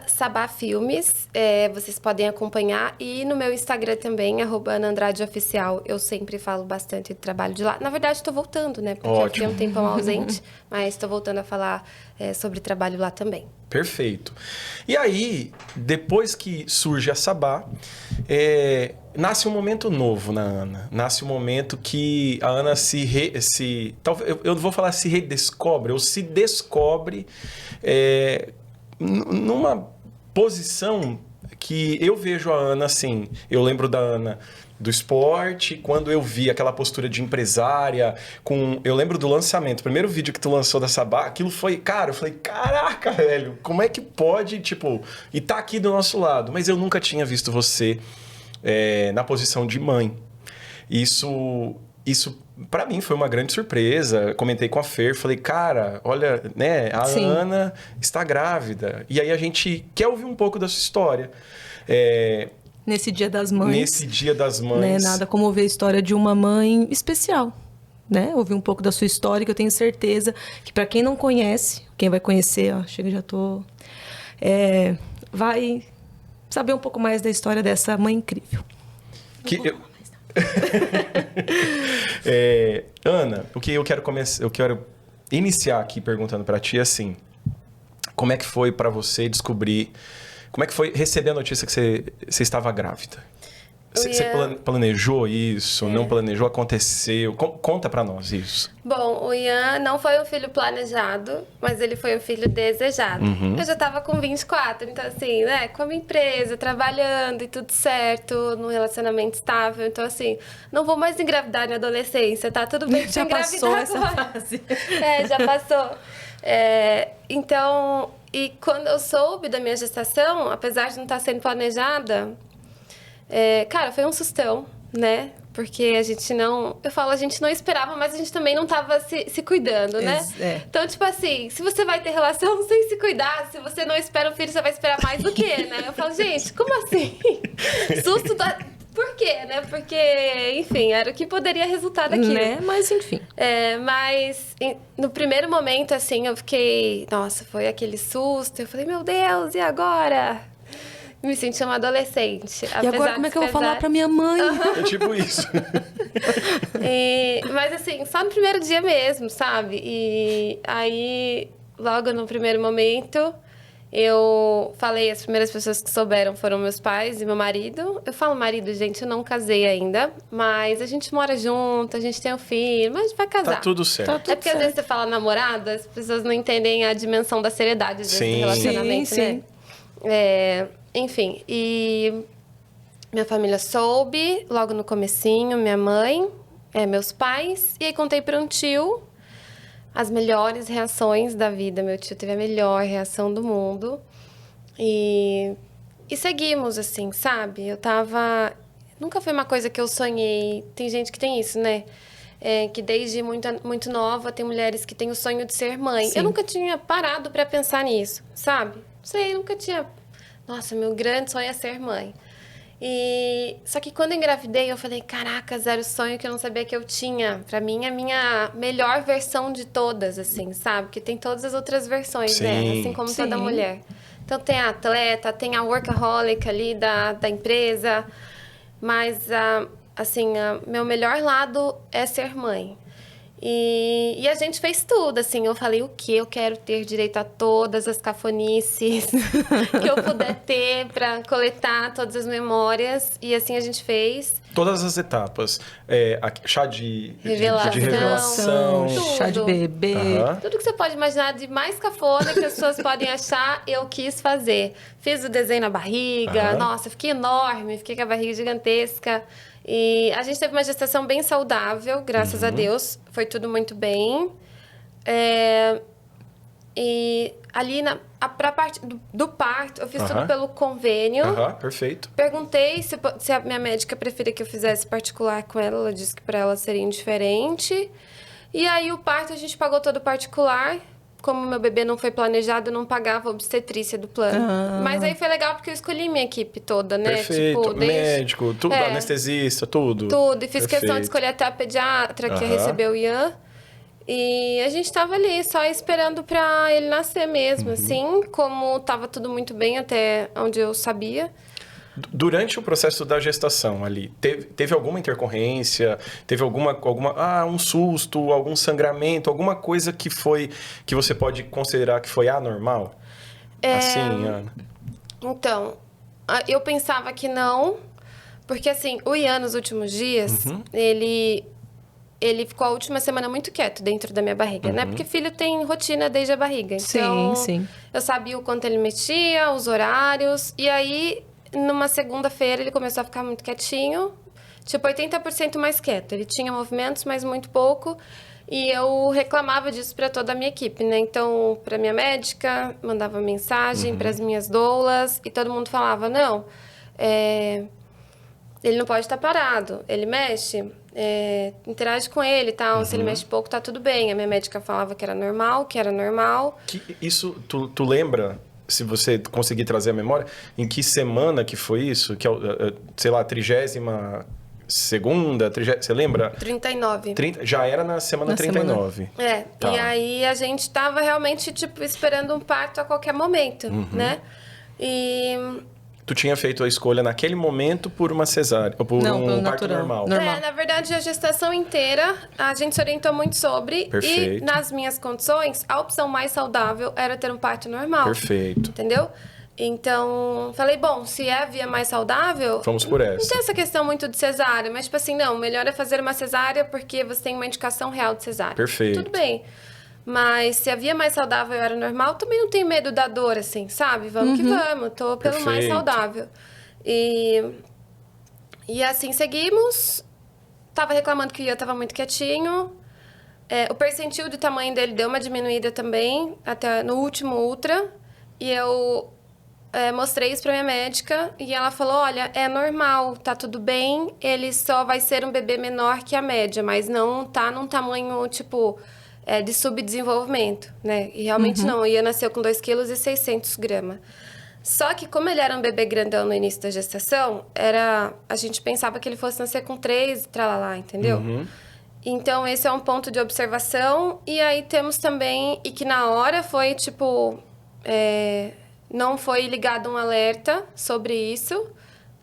[SPEAKER 3] @Sabá Filmes, vocês podem acompanhar. E no meu Instagram também, @Ana Andrade Oficial. Eu sempre falo bastante do trabalho de lá. Na verdade, estou voltando, né? Porque eu fiquei um tempão ausente, mas estou voltando a falar sobre trabalho lá também.
[SPEAKER 1] Perfeito. E aí, depois que surge a Sabá, nasce um momento novo na Ana. Nasce um momento que a Ana eu não vou falar se redescobre, ou se descobre numa posição que eu vejo a Ana assim. Eu lembro da Ana do esporte, quando eu vi aquela postura de empresária, eu lembro do lançamento, o primeiro vídeo que tu lançou da Sabá, aquilo foi, cara, eu falei, caraca, velho, como é que pode, tipo, e tá aqui do nosso lado, mas eu nunca tinha visto você na posição de mãe. Isso para mim foi uma grande surpresa. Comentei com a Fer, falei, cara, olha, né, a
[SPEAKER 2] Sim.
[SPEAKER 1] Ana está grávida. E aí a gente quer ouvir um pouco da sua história.
[SPEAKER 2] Nesse Dia das Mães.
[SPEAKER 1] Nesse Dia das Mães.
[SPEAKER 2] Né, nada como ouvir a história de uma mãe especial. Né? Ouvir um pouco da sua história, que eu tenho certeza que para quem não conhece, quem vai conhecer, ó, chega, já tô... vai saber um pouco mais da história dessa mãe incrível.
[SPEAKER 1] Ana, o que eu quero iniciar aqui perguntando para ti assim, como é que foi para você descobrir, como é que foi receber a notícia que você estava grávida? Você planejou isso? Não planejou? Aconteceu? Conta pra nós isso.
[SPEAKER 3] Bom, o Ian não foi um filho planejado, mas ele foi um filho desejado. Eu já tava com 24, então assim, né, com a minha empresa, trabalhando e tudo certo, num relacionamento estável. Então assim, não vou mais engravidar na adolescência, tá tudo bem pra engravidar
[SPEAKER 2] passou essa
[SPEAKER 3] agora.
[SPEAKER 2] fase.
[SPEAKER 3] Já passou. Então, e quando eu soube da minha gestação, apesar de não estar sendo planejada... cara, foi um sustão, né? Porque a gente não... Eu falo, a gente não esperava, mas a gente também não tava se cuidando, né? Então, tipo assim, se você vai ter relação sem se cuidar, se você não espera um filho, você vai esperar mais do que, né? Eu falo, gente, como assim? Susto da... Por quê, né? Porque, enfim, era o que poderia resultar daquilo.
[SPEAKER 2] Né? Mas, enfim.
[SPEAKER 3] Mas no primeiro momento, assim, eu fiquei... Nossa, foi aquele susto. Eu falei, meu Deus, e agora? Me senti uma adolescente.
[SPEAKER 2] E agora como é que eu vou falar pra minha mãe?
[SPEAKER 1] É tipo isso.
[SPEAKER 3] Mas, assim, só no primeiro dia mesmo, sabe? E aí, logo no primeiro momento... Eu falei, as primeiras pessoas que souberam foram meus pais e meu marido. Eu falo marido, gente, eu não casei ainda. Mas a gente mora junto, a gente tem um filho, mas a gente vai casar.
[SPEAKER 1] Tá tudo certo.
[SPEAKER 2] Tá tudo
[SPEAKER 3] É porque às vezes você fala namorada, as pessoas não entendem a dimensão da seriedade desse relacionamento,
[SPEAKER 2] sim.
[SPEAKER 3] né? Enfim, e minha família soube logo no comecinho, minha mãe, meus pais. E aí contei para um tio as melhores reações da vida. Meu tio teve a melhor reação do mundo. E seguimos, assim, sabe? Eu tava... Nunca foi uma coisa que eu sonhei. Tem gente que tem isso, né? Que desde muito nova tem mulheres que têm o sonho de ser mãe.
[SPEAKER 2] Sim.
[SPEAKER 3] Eu nunca tinha parado pra pensar nisso, sabe? Sei, nunca tinha... Nossa, meu grande sonho é ser mãe. Só que quando eu engravidei, eu falei, caracas, era o sonho que eu não sabia que eu tinha. Pra mim, a minha melhor versão de todas, assim, sabe? Porque tem todas as outras versões, né? Assim como toda mulher. Então, tem a atleta, tem a workaholic ali da empresa. Mas, assim, meu melhor lado é ser mãe. E a gente fez tudo, assim. Eu falei, o quê? Eu quero ter direito a todas as cafonices que eu puder ter para coletar todas as memórias. E assim a gente fez.
[SPEAKER 1] Todas as etapas. Chá de
[SPEAKER 3] Revelação.
[SPEAKER 1] revelação.
[SPEAKER 2] Chá de bebê.
[SPEAKER 3] Tudo que você pode imaginar de mais cafona que as pessoas podem achar, eu quis fazer. Fiz o desenho na barriga. Nossa, fiquei enorme. Fiquei com a barriga gigantesca. E a gente teve uma gestação bem saudável, graças a Deus. Foi tudo muito bem. E ali, pra parte do parto, eu fiz tudo pelo convênio.
[SPEAKER 1] Perfeito.
[SPEAKER 3] Perguntei se a minha médica preferia que eu fizesse particular com ela. Ela disse que para ela seria indiferente. E aí, o parto, a gente pagou todo particular. Como meu bebê não foi planejado, eu não pagava a obstetrícia do plano. Mas aí foi legal porque eu escolhi minha equipe toda, né?
[SPEAKER 1] Perfeito.
[SPEAKER 3] Tipo,
[SPEAKER 1] Médico, tudo, anestesista, tudo.
[SPEAKER 3] Tudo. E fiz questão de escolher até a pediatra que ia receber o Ian. E a gente tava ali só esperando pra ele nascer mesmo, assim. Como tava tudo muito bem até onde eu sabia.
[SPEAKER 1] Durante o processo da gestação ali, teve alguma intercorrência? Teve alguma um susto, algum sangramento, alguma coisa que você pode considerar que foi anormal? Assim, Ana.
[SPEAKER 3] Então, eu pensava que não, porque assim, o Ian nos últimos dias, ele ficou a última semana muito quieto dentro da minha barriga, né? Porque filho tem rotina desde a barriga. Então,
[SPEAKER 2] Sim.
[SPEAKER 3] eu sabia o quanto ele mexia, os horários, e aí... Numa segunda-feira, ele começou a ficar muito quietinho. Tipo, 80% mais quieto. Ele tinha movimentos, mas muito pouco. E eu reclamava disso para toda a minha equipe, né? Então, para minha médica, mandava mensagem para as minhas doulas. E todo mundo falava, não, ele não pode estar parado. Ele mexe, interage com ele e tal. Se ele mexe pouco, tá tudo bem. A minha médica falava que era normal,
[SPEAKER 1] Isso, tu lembra... Se você conseguir trazer a memória, em que semana que foi isso? Que é, sei lá, 32ª, você lembra?
[SPEAKER 3] 39.
[SPEAKER 1] Já era na semana 39.
[SPEAKER 3] Tá. E aí a gente tava realmente, tipo, esperando um parto a qualquer momento, né? E...
[SPEAKER 1] Tu tinha feito a escolha naquele momento por uma cesárea, ou por um parto normal.
[SPEAKER 3] Na verdade, a gestação inteira, a gente se orientou muito sobre.
[SPEAKER 1] Perfeito.
[SPEAKER 3] E nas minhas condições, a opção mais saudável era ter um parto normal.
[SPEAKER 1] Perfeito.
[SPEAKER 3] Entendeu? Então, falei, bom, se é a via mais saudável...
[SPEAKER 1] Vamos por essa.
[SPEAKER 3] Não tem essa questão muito de cesárea, mas tipo assim, não, melhor é fazer uma cesárea porque você tem uma indicação real de cesárea.
[SPEAKER 1] Perfeito.
[SPEAKER 3] Tudo bem. Mas se a via mais saudável era normal, também não tenho medo da dor, assim, sabe? Vamos que vamos, tô pelo mais saudável. E assim seguimos. Tava reclamando que o Ian tava muito quietinho. O percentil de tamanho dele deu uma diminuída também, até no último ultra. E eu mostrei isso pra minha médica e ela falou, olha, é normal, tá tudo bem, ele só vai ser um bebê menor que a média, mas não tá num tamanho, tipo, de subdesenvolvimento, né? E realmente não, ia nascer com 2,6 kg. Só que como ele era um bebê grandão no início da gestação, a gente pensava que ele fosse nascer com 3, tralalá, entendeu? Então, esse é um ponto de observação. E aí temos também, e que na hora foi, tipo, não foi ligado um alerta sobre isso,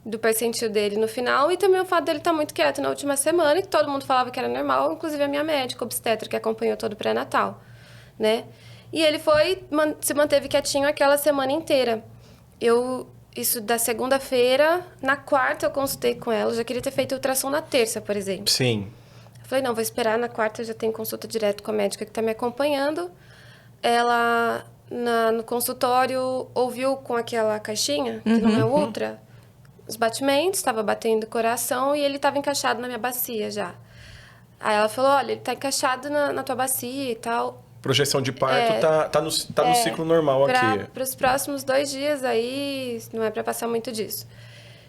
[SPEAKER 3] do percentil dele no final. E também o fato dele estar muito quieto na última semana, e que todo mundo falava que era normal, inclusive a minha médica obstetra, que acompanhou todo o pré-natal, né? E ele se manteve quietinho aquela semana inteira. Isso da segunda-feira, na quarta eu consultei com ela, eu já queria ter feito ultrassom na terça, por exemplo.
[SPEAKER 1] Sim.
[SPEAKER 3] Eu falei, não, vou esperar, na quarta eu já tenho consulta direto com a médica que está me acompanhando. Ela, no consultório, ouviu com aquela caixinha, que não é ultra, os batimentos, estava batendo o coração e ele estava encaixado na minha bacia já. Aí ela falou, olha, ele está encaixado na tua bacia e tal.
[SPEAKER 1] Projeção de parto tá no ciclo normal aqui.
[SPEAKER 3] Para os próximos 2 dias aí, não é para passar muito disso.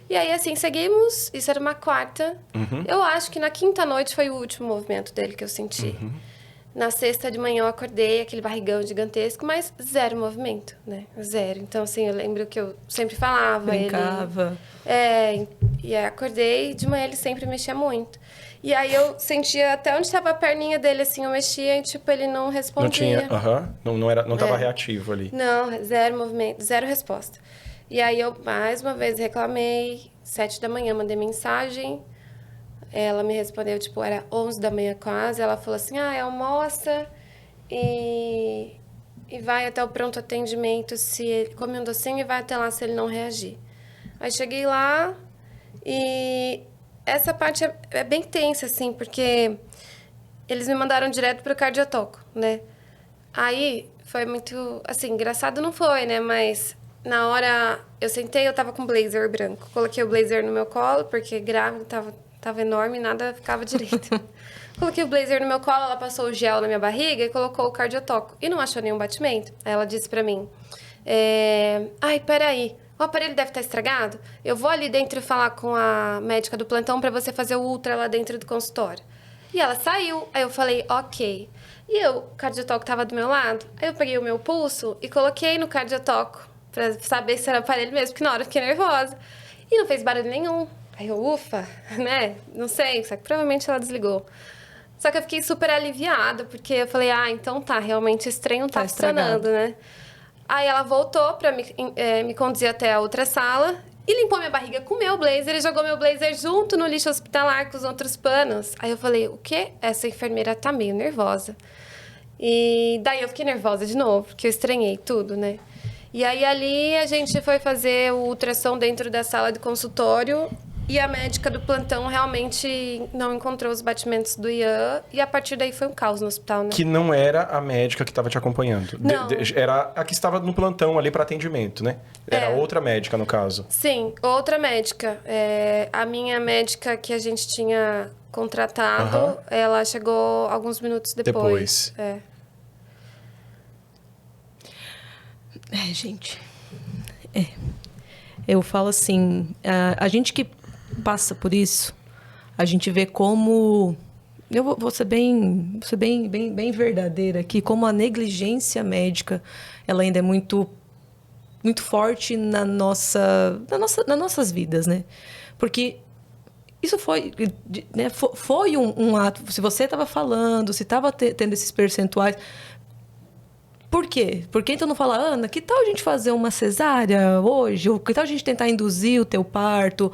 [SPEAKER 3] E aí, assim, seguimos. Isso era uma quarta. Eu acho que na quinta noite foi o último movimento dele que eu senti. Na sexta de manhã eu acordei, aquele barrigão gigantesco, mas 0 movimento, né? 0. Então, assim, eu lembro que eu sempre falava.
[SPEAKER 2] Brincava.
[SPEAKER 3] E aí acordei, de manhã ele sempre mexia muito. E aí eu sentia até onde estava a perninha dele, assim, eu mexia e, tipo, ele não respondia.
[SPEAKER 1] Não estava reativo ali.
[SPEAKER 3] Não, 0 movimento, 0 resposta. E aí eu, mais uma vez, reclamei, 7 da manhã, mandei mensagem, ela me respondeu, tipo, era 11 da manhã quase, ela falou assim, almoça e vai até o pronto atendimento, se ele come um docinho e vai até lá se ele não reagir. Aí cheguei lá e essa parte é bem tensa, assim, porque eles me mandaram direto pro cardiotoco, né? Aí foi muito, assim, engraçado não foi, né? Mas na hora eu sentei, eu tava com blazer branco. Coloquei o blazer no meu colo, porque grávida tava enorme e nada ficava direito. Coloquei o blazer no meu colo, ela passou o gel na minha barriga e colocou o cardiotoco. E não achou nenhum batimento. Aí ela disse pra mim, peraí. O aparelho deve estar estragado? Eu vou ali dentro falar com a médica do plantão para você fazer o ultra lá dentro do consultório. E ela saiu. Aí eu falei, ok. E o cardiotoco estava do meu lado. Aí eu peguei o meu pulso e coloquei no cardiotoco para saber se era aparelho mesmo, porque na hora eu fiquei nervosa. E não fez barulho nenhum. Aí eu, ufa, né? Não sei, só que provavelmente ela desligou. Só que eu fiquei super aliviada, porque eu falei, então tá, realmente esse trem não tá funcionando, né? Aí ela voltou pra me conduzir até a outra sala e limpou minha barriga com o meu blazer e jogou meu blazer junto no lixo hospitalar com os outros panos. Aí eu falei, o quê? Essa enfermeira tá meio nervosa. E daí eu fiquei nervosa de novo, porque eu estranhei tudo, né? E aí ali a gente foi fazer o ultrassom dentro da sala de consultório e a médica do plantão realmente não encontrou os batimentos do Ian. E a partir daí foi um caos no hospital, né?
[SPEAKER 1] Que não era a médica que estava te acompanhando.
[SPEAKER 3] Não.
[SPEAKER 1] Era a que estava no plantão ali para atendimento, né? Era outra médica, no caso.
[SPEAKER 3] Sim, outra médica. A minha médica que a gente tinha contratado, ela chegou alguns minutos depois.
[SPEAKER 2] Gente. Eu falo assim, a gente que passa por isso, a gente vê como... Eu vou ser bem verdadeira aqui, como a negligência médica, ela ainda é muito forte nas nossas vidas, né? Porque isso foi um ato... Se você estava falando, se estava tendo esses percentuais... Por quê? Por que então não fala, Ana, que tal a gente fazer uma cesárea hoje? Ou que tal a gente tentar induzir o teu parto?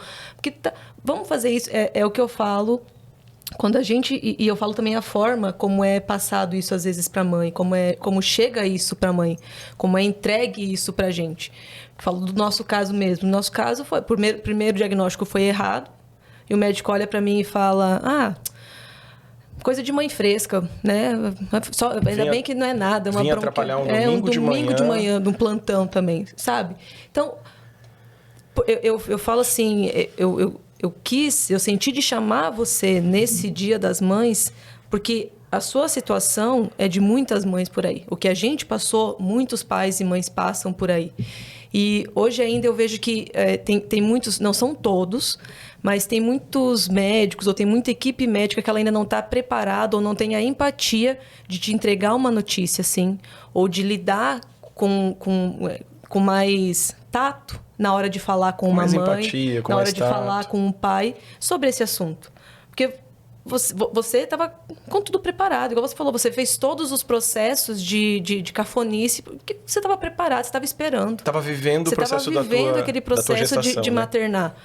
[SPEAKER 2] Vamos fazer isso. É o que eu falo quando a gente... E eu falo também a forma como é passado isso às vezes para a mãe, como chega isso para a mãe, como é entregue isso para a gente. Falo do nosso caso mesmo. No nosso caso, o primeiro diagnóstico foi errado. E o médico olha para mim e fala, coisa de mãe fresca, né? Ainda bem que não é nada.
[SPEAKER 1] Vinha atrapalhar um domingo
[SPEAKER 2] de manhã, de um plantão também, sabe? Então, eu falo assim, eu senti de chamar você nesse Dia das Mães, porque a sua situação é de muitas mães por aí. O que a gente passou, muitos pais e mães passam por aí. E hoje ainda eu vejo que tem muitos, não são todos, mas tem muitos médicos ou tem muita equipe médica que ela ainda não está preparada ou não tem a empatia de te entregar uma notícia, assim, ou de lidar com mais tato na hora de falar com uma
[SPEAKER 1] mais
[SPEAKER 2] mãe,
[SPEAKER 1] empatia, com
[SPEAKER 2] na hora
[SPEAKER 1] mais
[SPEAKER 2] de
[SPEAKER 1] tato.
[SPEAKER 2] falar com um pai sobre esse assunto. Porque você estava com tudo preparado. Igual você falou, você fez todos os processos de cafonice, porque você estava preparado, você estava esperando.
[SPEAKER 1] Estava vivendo o processo
[SPEAKER 2] Você estava vivendo aquele processo
[SPEAKER 1] gestação,
[SPEAKER 2] de
[SPEAKER 1] né?
[SPEAKER 2] maternar.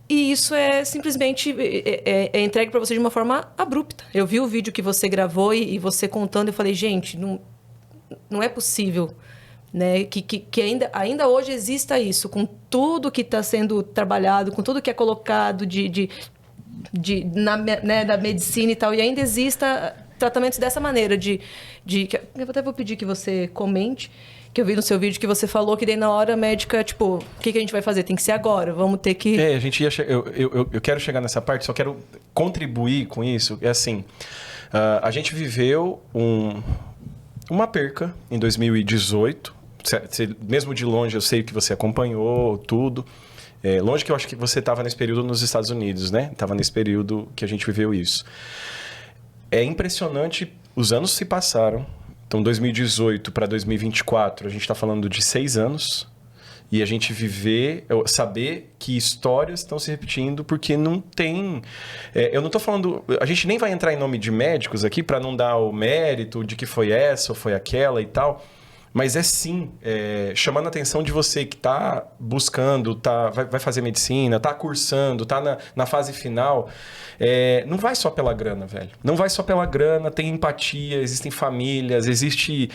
[SPEAKER 2] E isso é simplesmente entregue para você de uma forma abrupta. Eu vi o vídeo que você gravou e você contando, eu falei, gente, não é possível, né, que ainda hoje exista isso, com tudo que está sendo trabalhado, com tudo que é colocado da medicina e tal, e ainda exista tratamentos dessa maneira eu até vou pedir que você comente, que eu vi no seu vídeo que você falou que daí na hora a médica, tipo, o que a gente vai fazer? Tem que ser agora, vamos ter que...
[SPEAKER 1] A gente ia eu quero chegar nessa parte, só quero contribuir com isso. É assim, a gente viveu uma perca em 2018, mesmo de longe eu sei que você acompanhou tudo. Longe que eu acho que você estava nesse período nos Estados Unidos, né? Estava nesse período que a gente viveu isso. É impressionante, os anos se passaram. Então, 2018 para 2024, a gente está falando de 6 anos. E a gente saber que histórias estão se repetindo porque não tem... eu não estou falando... A gente nem vai entrar em nome de médicos aqui para não dar o mérito de que foi essa ou foi aquela e tal. Mas sim, chamando a atenção de você que está buscando, vai fazer medicina, está cursando, está na fase final. Não vai só pela grana, velho. Não vai só pela grana, tem empatia, existem famílias, existe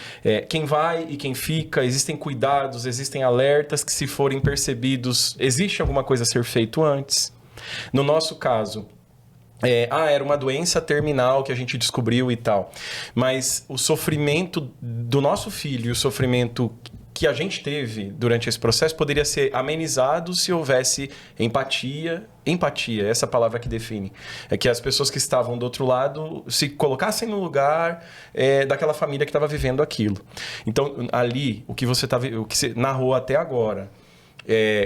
[SPEAKER 1] quem vai e quem fica, existem cuidados, existem alertas que, se forem percebidos, existe alguma coisa a ser feito antes. No nosso caso... era uma doença terminal que a gente descobriu e tal. Mas o sofrimento do nosso filho e o sofrimento que a gente teve durante esse processo poderia ser amenizado se houvesse empatia. Empatia, essa palavra que define. É que as pessoas que estavam do outro lado se colocassem no lugar daquela família que estava vivendo aquilo. Então, ali, o que você narrou até agora...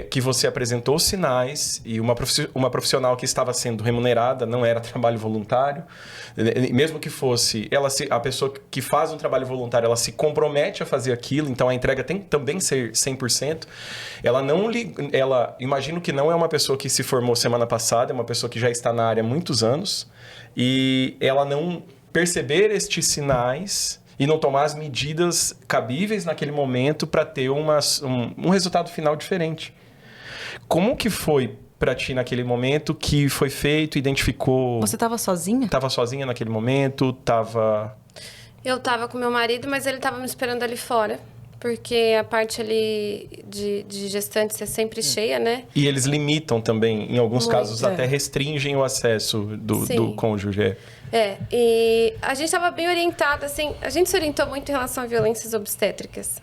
[SPEAKER 1] que você apresentou sinais e uma profissional que estava sendo remunerada, não era trabalho voluntário, mesmo que fosse, a pessoa que faz um trabalho voluntário, ela se compromete a fazer aquilo, então a entrega tem que também ser 100%. Ela imagino que não é uma pessoa que se formou semana passada, é uma pessoa que já está na área há muitos anos, e ela não perceber estes sinais... e não tomar as medidas cabíveis naquele momento para ter um resultado final diferente. Como que foi para ti naquele momento que foi feito, identificou...
[SPEAKER 2] Você estava sozinha?
[SPEAKER 1] Estava sozinha naquele momento, estava...
[SPEAKER 3] Eu estava com meu marido, mas ele estava me esperando ali fora. Porque a parte ali de gestantes é sempre cheia, né?
[SPEAKER 1] E eles limitam também, em alguns casos, até restringem o acesso do cônjuge.
[SPEAKER 3] E a gente estava bem orientada, assim... A gente se orientou muito em relação a violências obstétricas.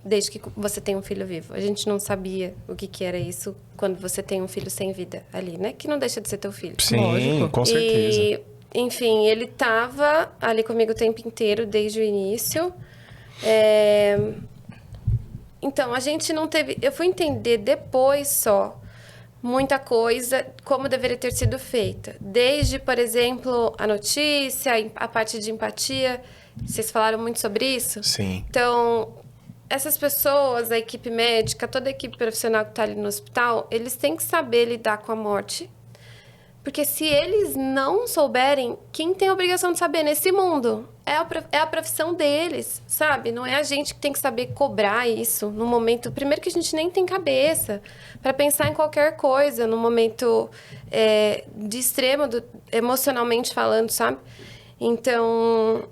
[SPEAKER 3] Desde que você tem um filho vivo. A gente não sabia o que era isso quando você tem um filho sem vida ali, né? Que não deixa de ser teu filho.
[SPEAKER 1] Sim,
[SPEAKER 2] lógico.
[SPEAKER 1] Com certeza.
[SPEAKER 3] E, enfim, ele estava ali comigo o tempo inteiro, desde o início. Então, a gente não teve... Eu fui entender depois só muita coisa, como deveria ter sido feita. Desde, por exemplo, a notícia, a parte de empatia. Vocês falaram muito sobre isso?
[SPEAKER 1] Sim.
[SPEAKER 3] Então, essas pessoas, a equipe médica, toda a equipe profissional que está ali no hospital, eles têm que saber lidar com a morte. Porque se eles não souberem, quem tem a obrigação de saber nesse mundo? É a profissão deles, sabe? Não é a gente que tem que saber cobrar isso no momento... Primeiro que a gente nem tem cabeça para pensar em qualquer coisa no momento de extremo, emocionalmente falando, sabe? Então,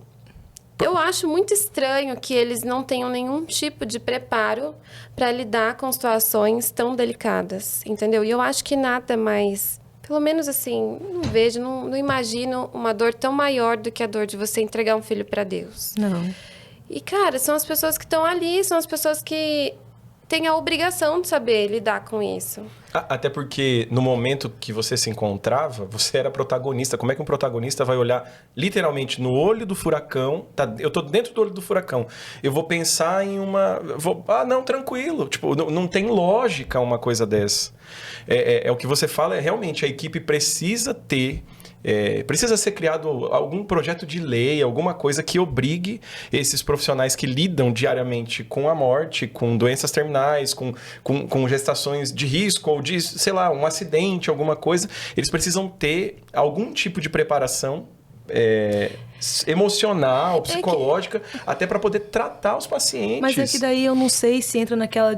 [SPEAKER 3] eu acho muito estranho que eles não tenham nenhum tipo de preparo para lidar com situações tão delicadas, entendeu? E eu acho que nada mais... Pelo menos assim, não vejo, não imagino uma dor tão maior do que a dor de você entregar um filho para Deus.
[SPEAKER 2] Não.
[SPEAKER 3] E, cara, são as pessoas que estão ali, são as pessoas que tem a obrigação de saber lidar com isso.
[SPEAKER 1] Até porque no momento que você se encontrava, você era protagonista. Como é que um protagonista vai olhar literalmente no olho do furacão? Eu tô dentro do olho do furacão. Eu vou pensar em não, tranquilo. Tipo, não tem lógica uma coisa dessa. É o que você fala, realmente a equipe precisa ter... precisa ser criado algum projeto de lei, alguma coisa que obrigue esses profissionais que lidam diariamente com a morte, com doenças terminais, com gestações de risco ou de, sei lá, um acidente, alguma coisa. Eles precisam ter algum tipo de preparação emocional, psicológica, até para poder tratar os pacientes.
[SPEAKER 2] Mas é que daí eu não sei se entra naquela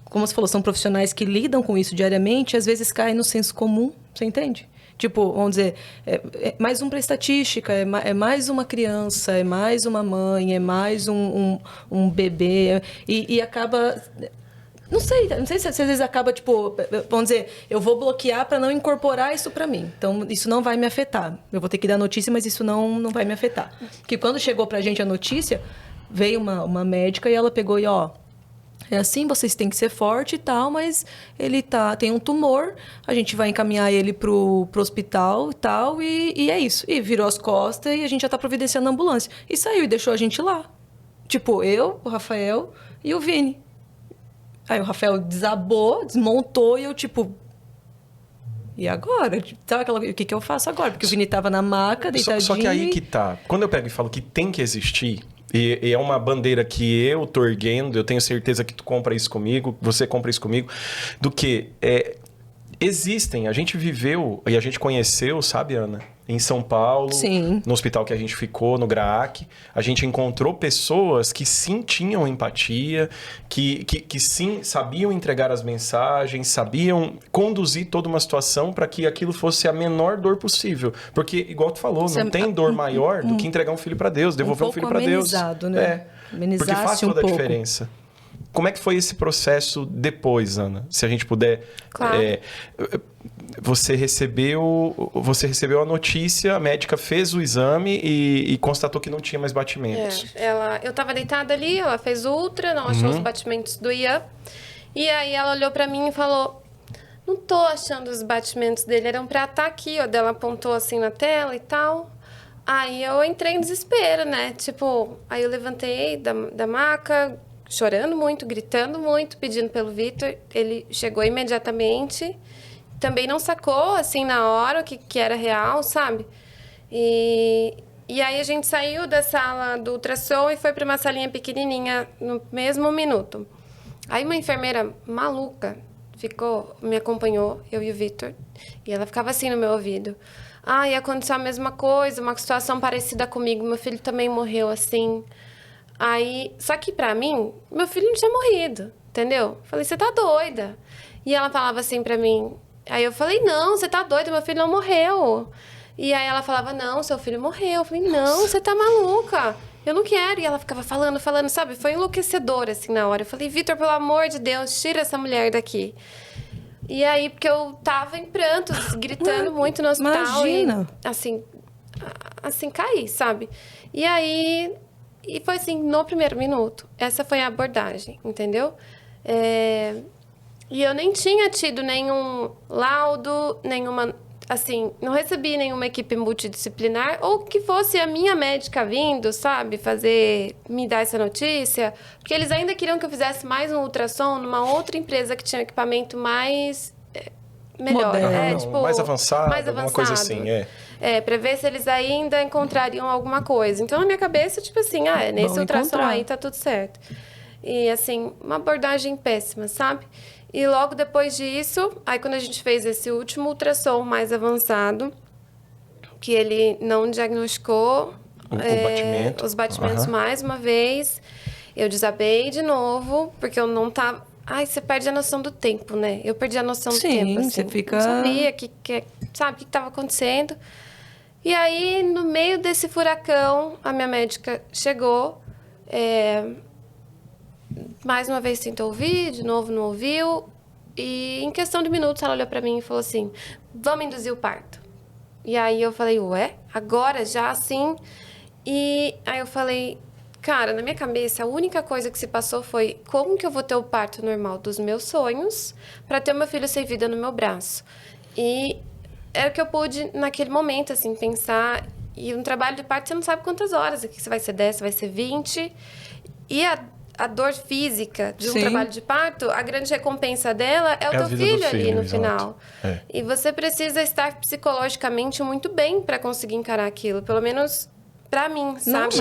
[SPEAKER 2] como você falou, são profissionais que lidam com isso diariamente, às vezes caem no senso comum, você entende? Tipo, vamos dizer, é mais um para estatística, é mais uma criança, é mais uma mãe, é mais um bebê, e acaba... Não sei se às vezes acaba, tipo, vamos dizer, eu vou bloquear para não incorporar isso para mim. Então, isso não vai me afetar. Eu vou ter que dar notícia, mas isso não vai me afetar. Porque quando chegou pra gente a notícia, veio uma médica e ela pegou e, é assim, vocês têm que ser forte e tal, mas ele tem um tumor, a gente vai encaminhar ele pro hospital e tal, e é isso. E virou as costas e a gente já tá providenciando a ambulância. E saiu e deixou a gente lá. Tipo, eu, o Rafael e o Vini. Aí o Rafael desabou, desmontou e eu, tipo... E agora? Sabe o que eu faço agora? Porque o Vini tava na maca, deitadinho.
[SPEAKER 1] Só que aí que tá. Quando eu pego e falo que tem que existir... E é uma bandeira que eu tô erguendo, eu tenho certeza que tu compra isso comigo, você compra isso comigo, do que existem, a gente viveu e a gente conheceu, sabe, Ana? Em São Paulo,
[SPEAKER 2] sim,
[SPEAKER 1] no hospital que a gente ficou, no GRAAC, a gente encontrou pessoas que sim tinham empatia, que sim sabiam entregar as mensagens, sabiam conduzir toda uma situação para que aquilo fosse a menor dor possível. Porque, igual tu falou, não tem dor maior do que entregar um filho para Deus, devolver um filho para Deus.
[SPEAKER 2] Né?
[SPEAKER 1] Porque faz toda a diferença. Como é que foi esse processo depois, Ana? Se a gente puder...
[SPEAKER 3] Claro.
[SPEAKER 1] Você recebeu a notícia, a médica fez o exame e constatou que não tinha mais batimentos.
[SPEAKER 3] Eu estava deitada ali, ela fez ultra, não achou os batimentos do Ian. E aí ela olhou para mim e falou... Não tô achando os batimentos dele, eram pra estar aqui, ó. Ela apontou assim na tela e tal... Aí eu entrei em desespero, né? Tipo, aí eu levantei da maca... chorando muito, gritando muito, pedindo pelo Vitor. Ele chegou imediatamente. Também não sacou, assim, na hora o que era real, sabe? E aí a gente saiu da sala do ultrassom e foi para uma salinha pequenininha no mesmo minuto. Aí uma enfermeira maluca me acompanhou, eu e o Vitor. E ela ficava assim no meu ouvido. E aconteceu a mesma coisa, uma situação parecida comigo. Meu filho também morreu assim... Aí, só que pra mim, meu filho não tinha morrido, entendeu? Falei, você tá doida. E ela falava assim pra mim, aí eu falei, não, você tá doida, meu filho não morreu. E aí ela falava, não, seu filho morreu. Eu falei, não, você tá maluca, eu não quero. E ela ficava falando, sabe? Foi enlouquecedor, assim, na hora. Eu falei, Vitor, pelo amor de Deus, tira essa mulher daqui. E aí, porque eu tava em prantos, gritando muito no hospital.
[SPEAKER 2] Imagina.
[SPEAKER 3] E, assim, caí, sabe? E aí... E foi assim, no primeiro minuto. Essa foi a abordagem, entendeu? E eu nem tinha tido nenhum laudo, nenhuma... Assim, não recebi nenhuma equipe multidisciplinar. Ou que fosse a minha médica vindo, sabe? Me dar essa notícia. Porque eles ainda queriam que eu fizesse mais um ultrassom numa outra empresa que tinha um equipamento mais... melhor.
[SPEAKER 1] Moderno, mais avançado, alguma coisa assim,
[SPEAKER 3] pra ver se eles ainda encontrariam alguma coisa. Então, na minha cabeça, tipo assim, nesse ultrassom aí tá tudo certo. E, assim, uma abordagem péssima, sabe? E logo depois disso, aí quando a gente fez esse último ultrassom mais avançado, que ele não diagnosticou os batimentos mais uma vez, eu desabei de novo, porque eu não tava... você perde a noção do tempo, né? Eu perdi a noção do tempo, assim.
[SPEAKER 2] Você fica...
[SPEAKER 3] Não sabia sabe o que estava acontecendo. E aí, no meio desse furacão, a minha médica chegou. Mais uma vez tentou ouvir, de novo não ouviu. E em questão de minutos, ela olhou para mim e falou assim, vamos induzir o parto. E aí eu falei, ué? Agora já assim? E aí eu falei... Cara, na minha cabeça, a única coisa que se passou foi como que eu vou ter o parto normal dos meus sonhos para ter o meu filho sem vida no meu braço. E era o que eu pude, naquele momento, assim, pensar. E um trabalho de parto, você não sabe quantas horas. Aqui se vai ser 10, se vai ser 20. E a dor física de um trabalho de parto, a grande recompensa dela é o teu filho ali no final. E você precisa estar psicologicamente muito bem para conseguir encarar aquilo. Pelo menos para mim, sabe?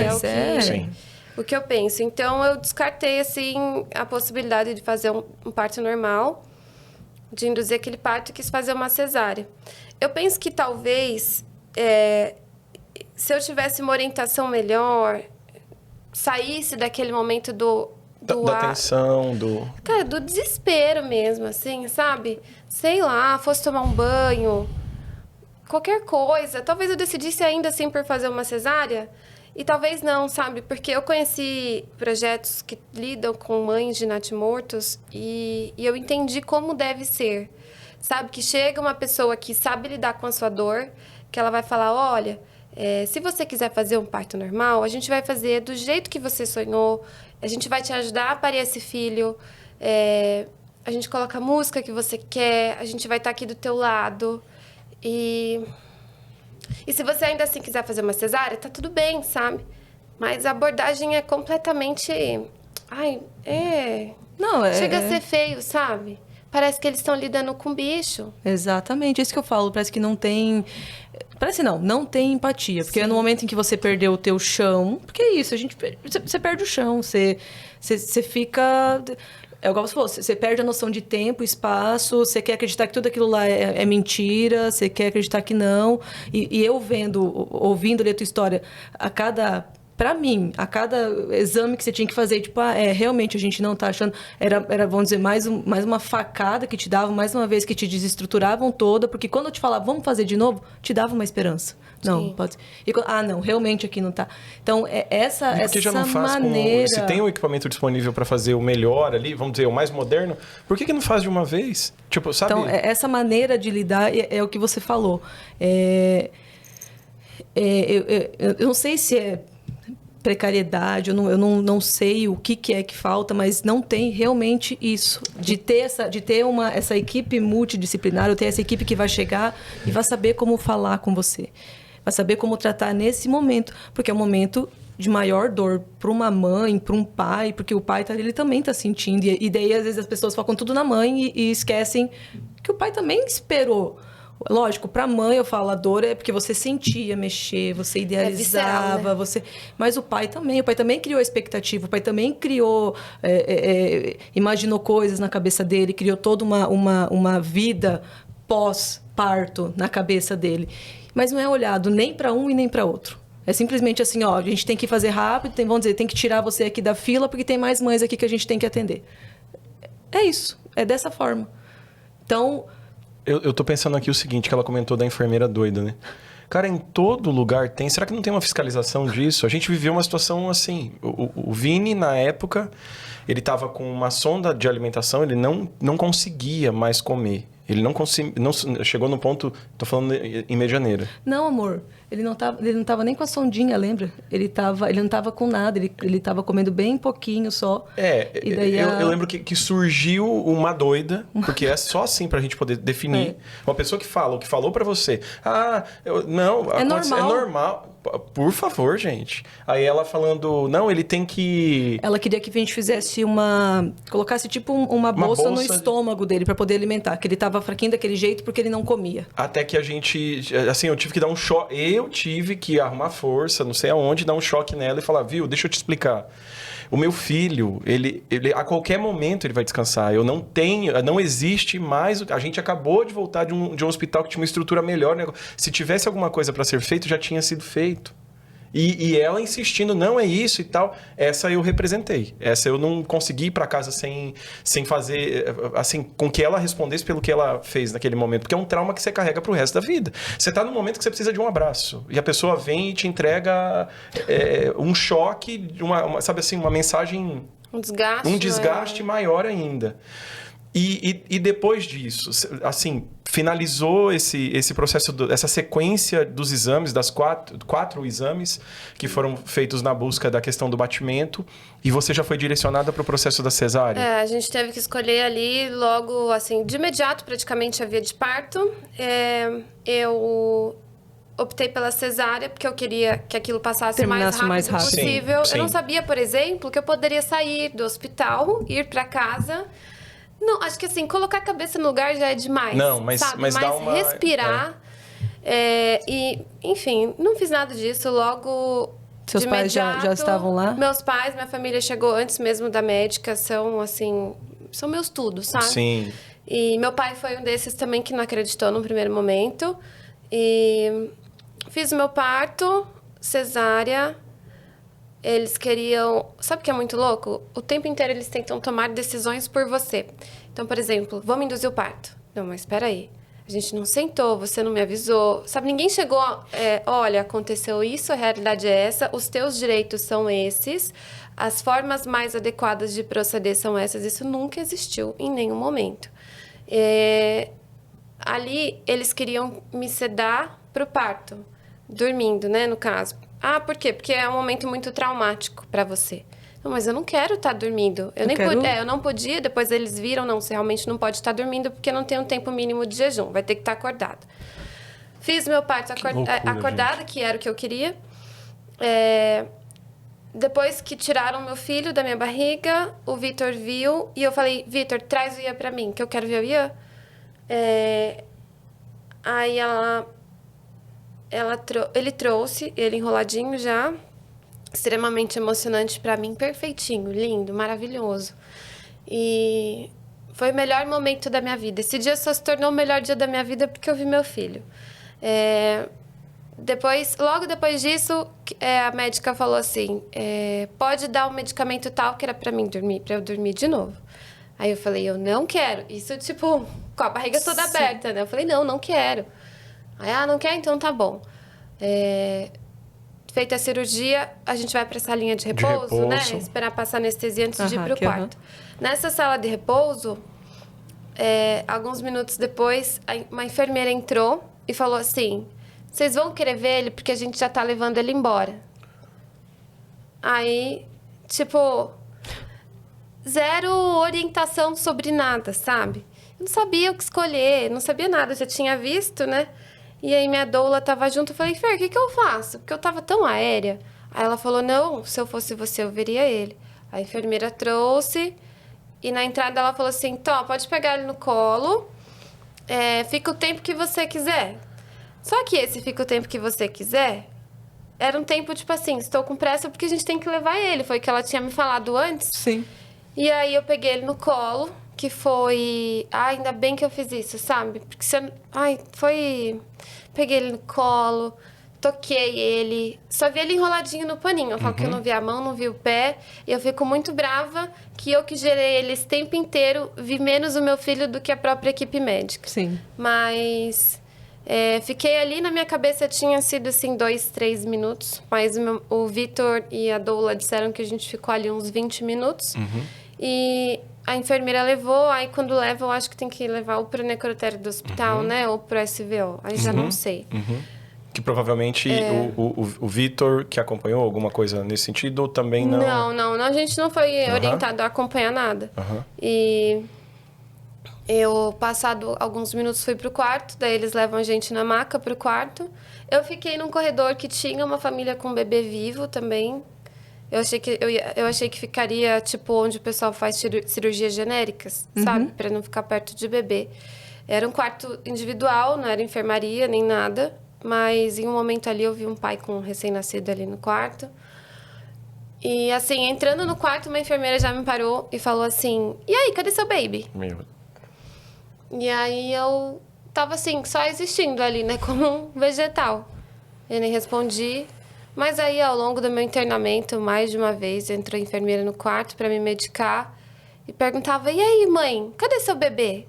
[SPEAKER 3] O que eu penso. Então, eu descartei, assim, a possibilidade de fazer um parto normal, de induzir aquele parto e quis fazer uma cesárea. Eu penso que talvez, se eu tivesse uma orientação melhor, saísse daquele momento
[SPEAKER 1] da tensão,
[SPEAKER 3] Cara, do desespero mesmo, assim, sabe? Sei lá, fosse tomar um banho, qualquer coisa. Talvez eu decidisse ainda assim por fazer uma cesárea. E talvez não, sabe? Porque eu conheci projetos que lidam com mães de natimortos e eu entendi como deve ser. Sabe? Que chega uma pessoa que sabe lidar com a sua dor, que ela vai falar, olha, se você quiser fazer um parto normal, a gente vai fazer do jeito que você sonhou, a gente vai te ajudar a parir esse filho, a gente coloca a música que você quer, a gente vai estar aqui do teu lado. E se você ainda assim quiser fazer uma cesárea, tá tudo bem, sabe? Mas a abordagem é completamente... Chega a ser feio, sabe? Parece que eles estão lidando com bicho.
[SPEAKER 2] Exatamente, é isso que eu falo. Parece que não tem... não tem empatia. Porque é no momento em que você perdeu o teu chão... Porque é isso, você perde o chão, você fica... É igual você falou, você perde a noção de tempo, espaço, você quer acreditar que tudo aquilo lá é mentira, você quer acreditar que não. E eu ouvindo a tua história, pra mim, a cada exame que você tinha que fazer, tipo, realmente a gente não tá achando... Era vamos dizer, mais uma facada que te davam, mais uma vez que te desestruturavam toda, porque quando eu te falava, vamos fazer de novo, te dava uma esperança. Não, pode ser. Não, realmente aqui não tá. Então, essa
[SPEAKER 1] já não faz
[SPEAKER 2] maneira...
[SPEAKER 1] Se tem um equipamento disponível para fazer o melhor ali, vamos dizer, o mais moderno, por que não faz de uma vez? Tipo, sabe?
[SPEAKER 2] Então, essa maneira de lidar é o que você falou. Eu não sei se é precariedade, eu não sei o que é que falta, mas não tem realmente isso, de ter essa equipe multidisciplinar, ou ter essa equipe que vai chegar e vai saber como falar com você, vai saber como tratar nesse momento, porque é um momento de maior dor para uma mãe, para um pai, porque o pai ele também está sentindo, e daí às vezes as pessoas focam tudo na mãe e esquecem que o pai também esperou. Lógico, para a mãe eu falo, a dor é porque você sentia mexer, você idealizava,
[SPEAKER 3] visceral, né?
[SPEAKER 2] Mas o pai também criou expectativa, o pai também criou, imaginou coisas na cabeça dele, criou toda uma vida pós-parto na cabeça dele. Mas não é olhado nem para um e nem para outro. É simplesmente assim, a gente tem que fazer rápido, vamos dizer, tem que tirar você aqui da fila porque tem mais mães aqui que a gente tem que atender. É isso, é dessa forma. Então...
[SPEAKER 1] Eu tô pensando aqui o seguinte, que ela comentou da enfermeira doida, né? Cara, em todo lugar tem... Será que não tem uma fiscalização disso? A gente viveu uma situação assim. O Vini, na época, ele tava com uma sonda de alimentação, ele não conseguia mais comer. Ele não chegou no ponto... Tô falando em Medianeira.
[SPEAKER 2] Não, amor. Ele não tava nem com a sondinha, lembra? Ele não tava com nada. Ele tava comendo bem pouquinho só.
[SPEAKER 1] E daí eu lembro que surgiu uma doida, porque é só assim pra gente poder definir. Uma pessoa que fala, o que falou pra você.
[SPEAKER 2] É
[SPEAKER 1] normal. Por favor, gente. Aí ela falando, não, ele tem que...
[SPEAKER 2] Ela queria que a gente fizesse colocasse tipo uma bolsa no estômago dele pra poder alimentar. Que ele tava fraquinho daquele jeito porque ele não comia.
[SPEAKER 1] Até que a gente... Assim, eu tive que dar um choque. Eu tive que arrumar força, não sei aonde, dar um choque nela e falar, viu, deixa eu te explicar. O meu filho, ele a qualquer momento ele vai descansar. Não existe mais... A gente acabou de voltar de um hospital que tinha uma estrutura melhor, né? Se tivesse alguma coisa para ser feito, já tinha sido feito. E ela insistindo, não é isso e tal. Essa eu representei. Essa eu não consegui ir para casa sem fazer... Assim, com que ela respondesse pelo que ela fez naquele momento. Porque é um trauma que você carrega pro resto da vida. Você tá num momento que você precisa de um abraço. E a pessoa vem e te entrega um choque, sabe assim, uma mensagem...
[SPEAKER 3] Um desgaste
[SPEAKER 1] maior ainda. E depois disso, assim, finalizou esse processo, essa sequência dos exames, das quatro exames que foram feitos na busca da questão do batimento, e você já foi direcionada para o processo da cesárea?
[SPEAKER 3] A gente teve que escolher ali logo, assim, de imediato, praticamente, a via de parto. Eu optei pela cesárea, porque eu queria que aquilo passasse
[SPEAKER 2] Terminasse mais rápido.
[SPEAKER 3] possível.
[SPEAKER 1] Sim.
[SPEAKER 3] Eu não sabia, por exemplo, que eu poderia sair do hospital, ir para casa. Não, acho que assim, colocar a cabeça no lugar já é demais.
[SPEAKER 1] Não, mas dá uma...
[SPEAKER 3] respirar. E, enfim, não fiz nada disso. Logo,
[SPEAKER 2] Seus
[SPEAKER 3] de
[SPEAKER 2] pais já
[SPEAKER 3] imediato,
[SPEAKER 2] estavam lá?
[SPEAKER 3] Meus pais, minha família chegou antes mesmo da médica. São, assim, são meus tudo, sabe?
[SPEAKER 1] Sim.
[SPEAKER 3] E meu pai foi um desses também que não acreditou no primeiro momento. E fiz o meu parto, cesárea. Eles queriam... Sabe o que é muito louco? O tempo inteiro eles tentam tomar decisões por você. Então, por exemplo, vamos induzir o parto. Não, mas espera aí. A gente não sentou, você não me avisou. Sabe, ninguém chegou... olha, aconteceu isso, a realidade é essa. Os teus direitos são esses. As formas mais adequadas de proceder são essas. Isso nunca existiu em nenhum momento. Ali, eles queriam me sedar pro parto. Dormindo, né, no caso. Ah, por quê? Porque é um momento muito traumático para você. Não, mas eu não quero estar dormindo. Eu não podia, depois eles viram, não, você realmente não pode estar dormindo porque não tem um tempo mínimo de jejum, vai ter que estar acordado. Fiz meu parto acordada, gente. Que era o que eu queria. Depois que tiraram meu filho da minha barriga, o Vitor viu e eu falei, Vitor, traz o Ian pra mim, que eu quero ver o Ian. Aí ele trouxe, ele enroladinho já, extremamente emocionante pra mim, perfeitinho, lindo, maravilhoso. E foi o melhor momento da minha vida. Esse dia só se tornou o melhor dia da minha vida porque eu vi meu filho. Logo depois disso, a médica falou assim, pode dar um medicamento tal que era pra mim dormir, pra eu dormir de novo. Aí eu falei, eu não quero. Isso, tipo, com a barriga toda aberta, né? Eu falei, não quero. Aí, não quer? Então tá bom. Feita a cirurgia, a gente vai pra salinha de repouso, né? Esperar passar anestesia antes de ir pro quarto. Nessa sala de repouso, alguns minutos depois, uma enfermeira entrou e falou assim, vocês vão querer ver ele porque a gente já tá levando ele embora. Aí, tipo, zero orientação sobre nada, sabe? Eu não sabia o que escolher, não sabia nada, eu já tinha visto, né? E aí minha doula tava junto, eu falei, Fer, o que eu faço? Porque eu tava tão aérea. Aí ela falou, não, se eu fosse você, eu veria ele. A enfermeira trouxe e na entrada ela falou assim, Tó, pode pegar ele no colo, fica o tempo que você quiser. Só que esse fica o tempo que você quiser, era um tempo tipo assim, estou com pressa porque a gente tem que levar ele. Foi o que ela tinha me falado antes.
[SPEAKER 2] Sim.
[SPEAKER 3] E aí eu peguei ele no colo, que foi... ainda bem que eu fiz isso, sabe? Porque Peguei ele no colo, toquei ele, só vi ele enroladinho no paninho. Eu falo que eu não vi a mão, não vi o pé. E eu fico muito brava que eu que gerei ele esse tempo inteiro, vi menos o meu filho do que a própria equipe médica.
[SPEAKER 2] Sim.
[SPEAKER 3] Mas... fiquei ali, na minha cabeça tinha sido assim 2, 3 minutos, mas o Vitor e a doula disseram que a gente ficou ali uns 20 minutos. E a enfermeira levou, aí quando leva eu acho que tem que levar ou pro necrotério do hospital, né, ou pro SVO, aí já não sei.
[SPEAKER 1] Que provavelmente o Vitor, que acompanhou alguma coisa nesse sentido, também não...
[SPEAKER 3] Não, a gente não foi orientado a acompanhar nada. E... eu, passado alguns minutos, fui pro quarto, daí eles levam a gente na maca pro quarto. Eu fiquei num corredor que tinha uma família com um bebê vivo também. Eu achei que ficaria, tipo, onde o pessoal faz cirurgias genéricas, sabe? Pra não ficar perto de bebê. Era um quarto individual, não era enfermaria nem nada. Mas em um momento ali eu vi um pai com um recém-nascido ali no quarto. E assim, entrando no quarto, uma enfermeira já me parou e falou assim, e aí, cadê seu baby? E aí eu tava assim, só existindo ali, né? Como um vegetal. Eu nem respondi. Mas aí, ao longo do meu internamento, mais de uma vez, entrou a enfermeira no quarto pra me medicar. E perguntava, e aí, mãe? Cadê seu bebê?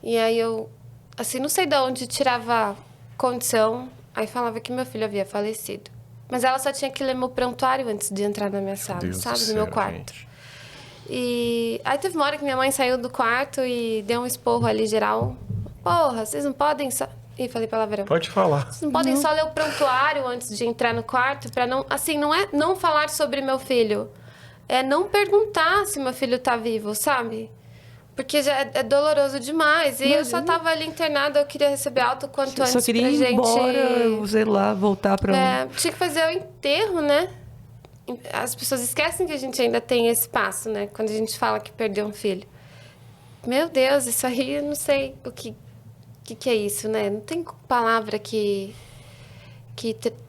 [SPEAKER 3] E aí eu, assim, não sei de onde tirava condição. Aí falava que meu filho havia falecido. Mas ela só tinha que ler meu prontuário antes de entrar na minha sala, sabe? No meu quarto. Gente. E aí teve uma hora que minha mãe saiu do quarto e deu um esporro ali geral. Porra, vocês não podem só... Ih, falei palavrão.
[SPEAKER 1] Pode falar.
[SPEAKER 3] Vocês não podem só ler o prontuário antes de entrar no quarto pra não... Assim, não é não falar sobre meu filho. É não perguntar se meu filho tá vivo, sabe? Porque já é doloroso demais. E eu só tava ali internada, eu queria receber alta o quanto antes
[SPEAKER 2] Só queria
[SPEAKER 3] pra
[SPEAKER 2] ir
[SPEAKER 3] gente...
[SPEAKER 2] embora, sei lá, voltar pra...
[SPEAKER 3] tinha que fazer o enterro, né? As pessoas esquecem que a gente ainda tem esse passo, né? Quando a gente fala que perdeu um filho. Meu Deus, isso aí, eu não sei o que é isso, né? Não tem palavra que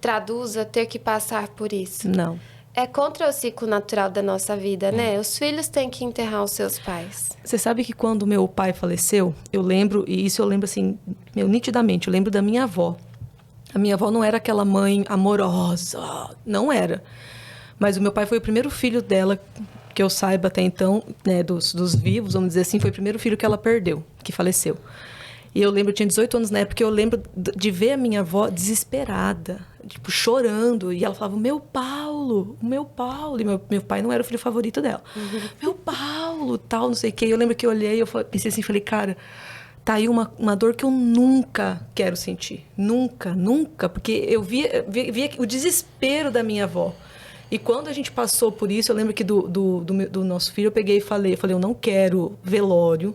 [SPEAKER 3] traduza ter que passar por isso.
[SPEAKER 2] Não.
[SPEAKER 3] É contra o ciclo natural da nossa vida, né? Os filhos têm que enterrar os seus pais.
[SPEAKER 2] Você sabe que quando meu pai faleceu, eu lembro, e isso eu lembro assim, nitidamente, eu lembro da minha avó. A minha avó não era aquela mãe amorosa, não era. Mas o meu pai foi o primeiro filho dela, que eu saiba até então, né, dos vivos, vamos dizer assim, foi o primeiro filho que ela perdeu, que faleceu. E eu lembro, eu tinha 18 anos na época, eu lembro de ver a minha avó desesperada, tipo, chorando. E ela falava, o meu Paulo. E meu pai não era o filho favorito dela. Meu Paulo, tal, não sei o quê. E eu lembro que eu olhei, eu pensei assim, falei, cara, tá aí uma dor que eu nunca quero sentir. Nunca, nunca. Porque eu via o desespero da minha avó. E quando a gente passou por isso, eu lembro que do nosso filho, eu peguei e falei, eu não quero velório.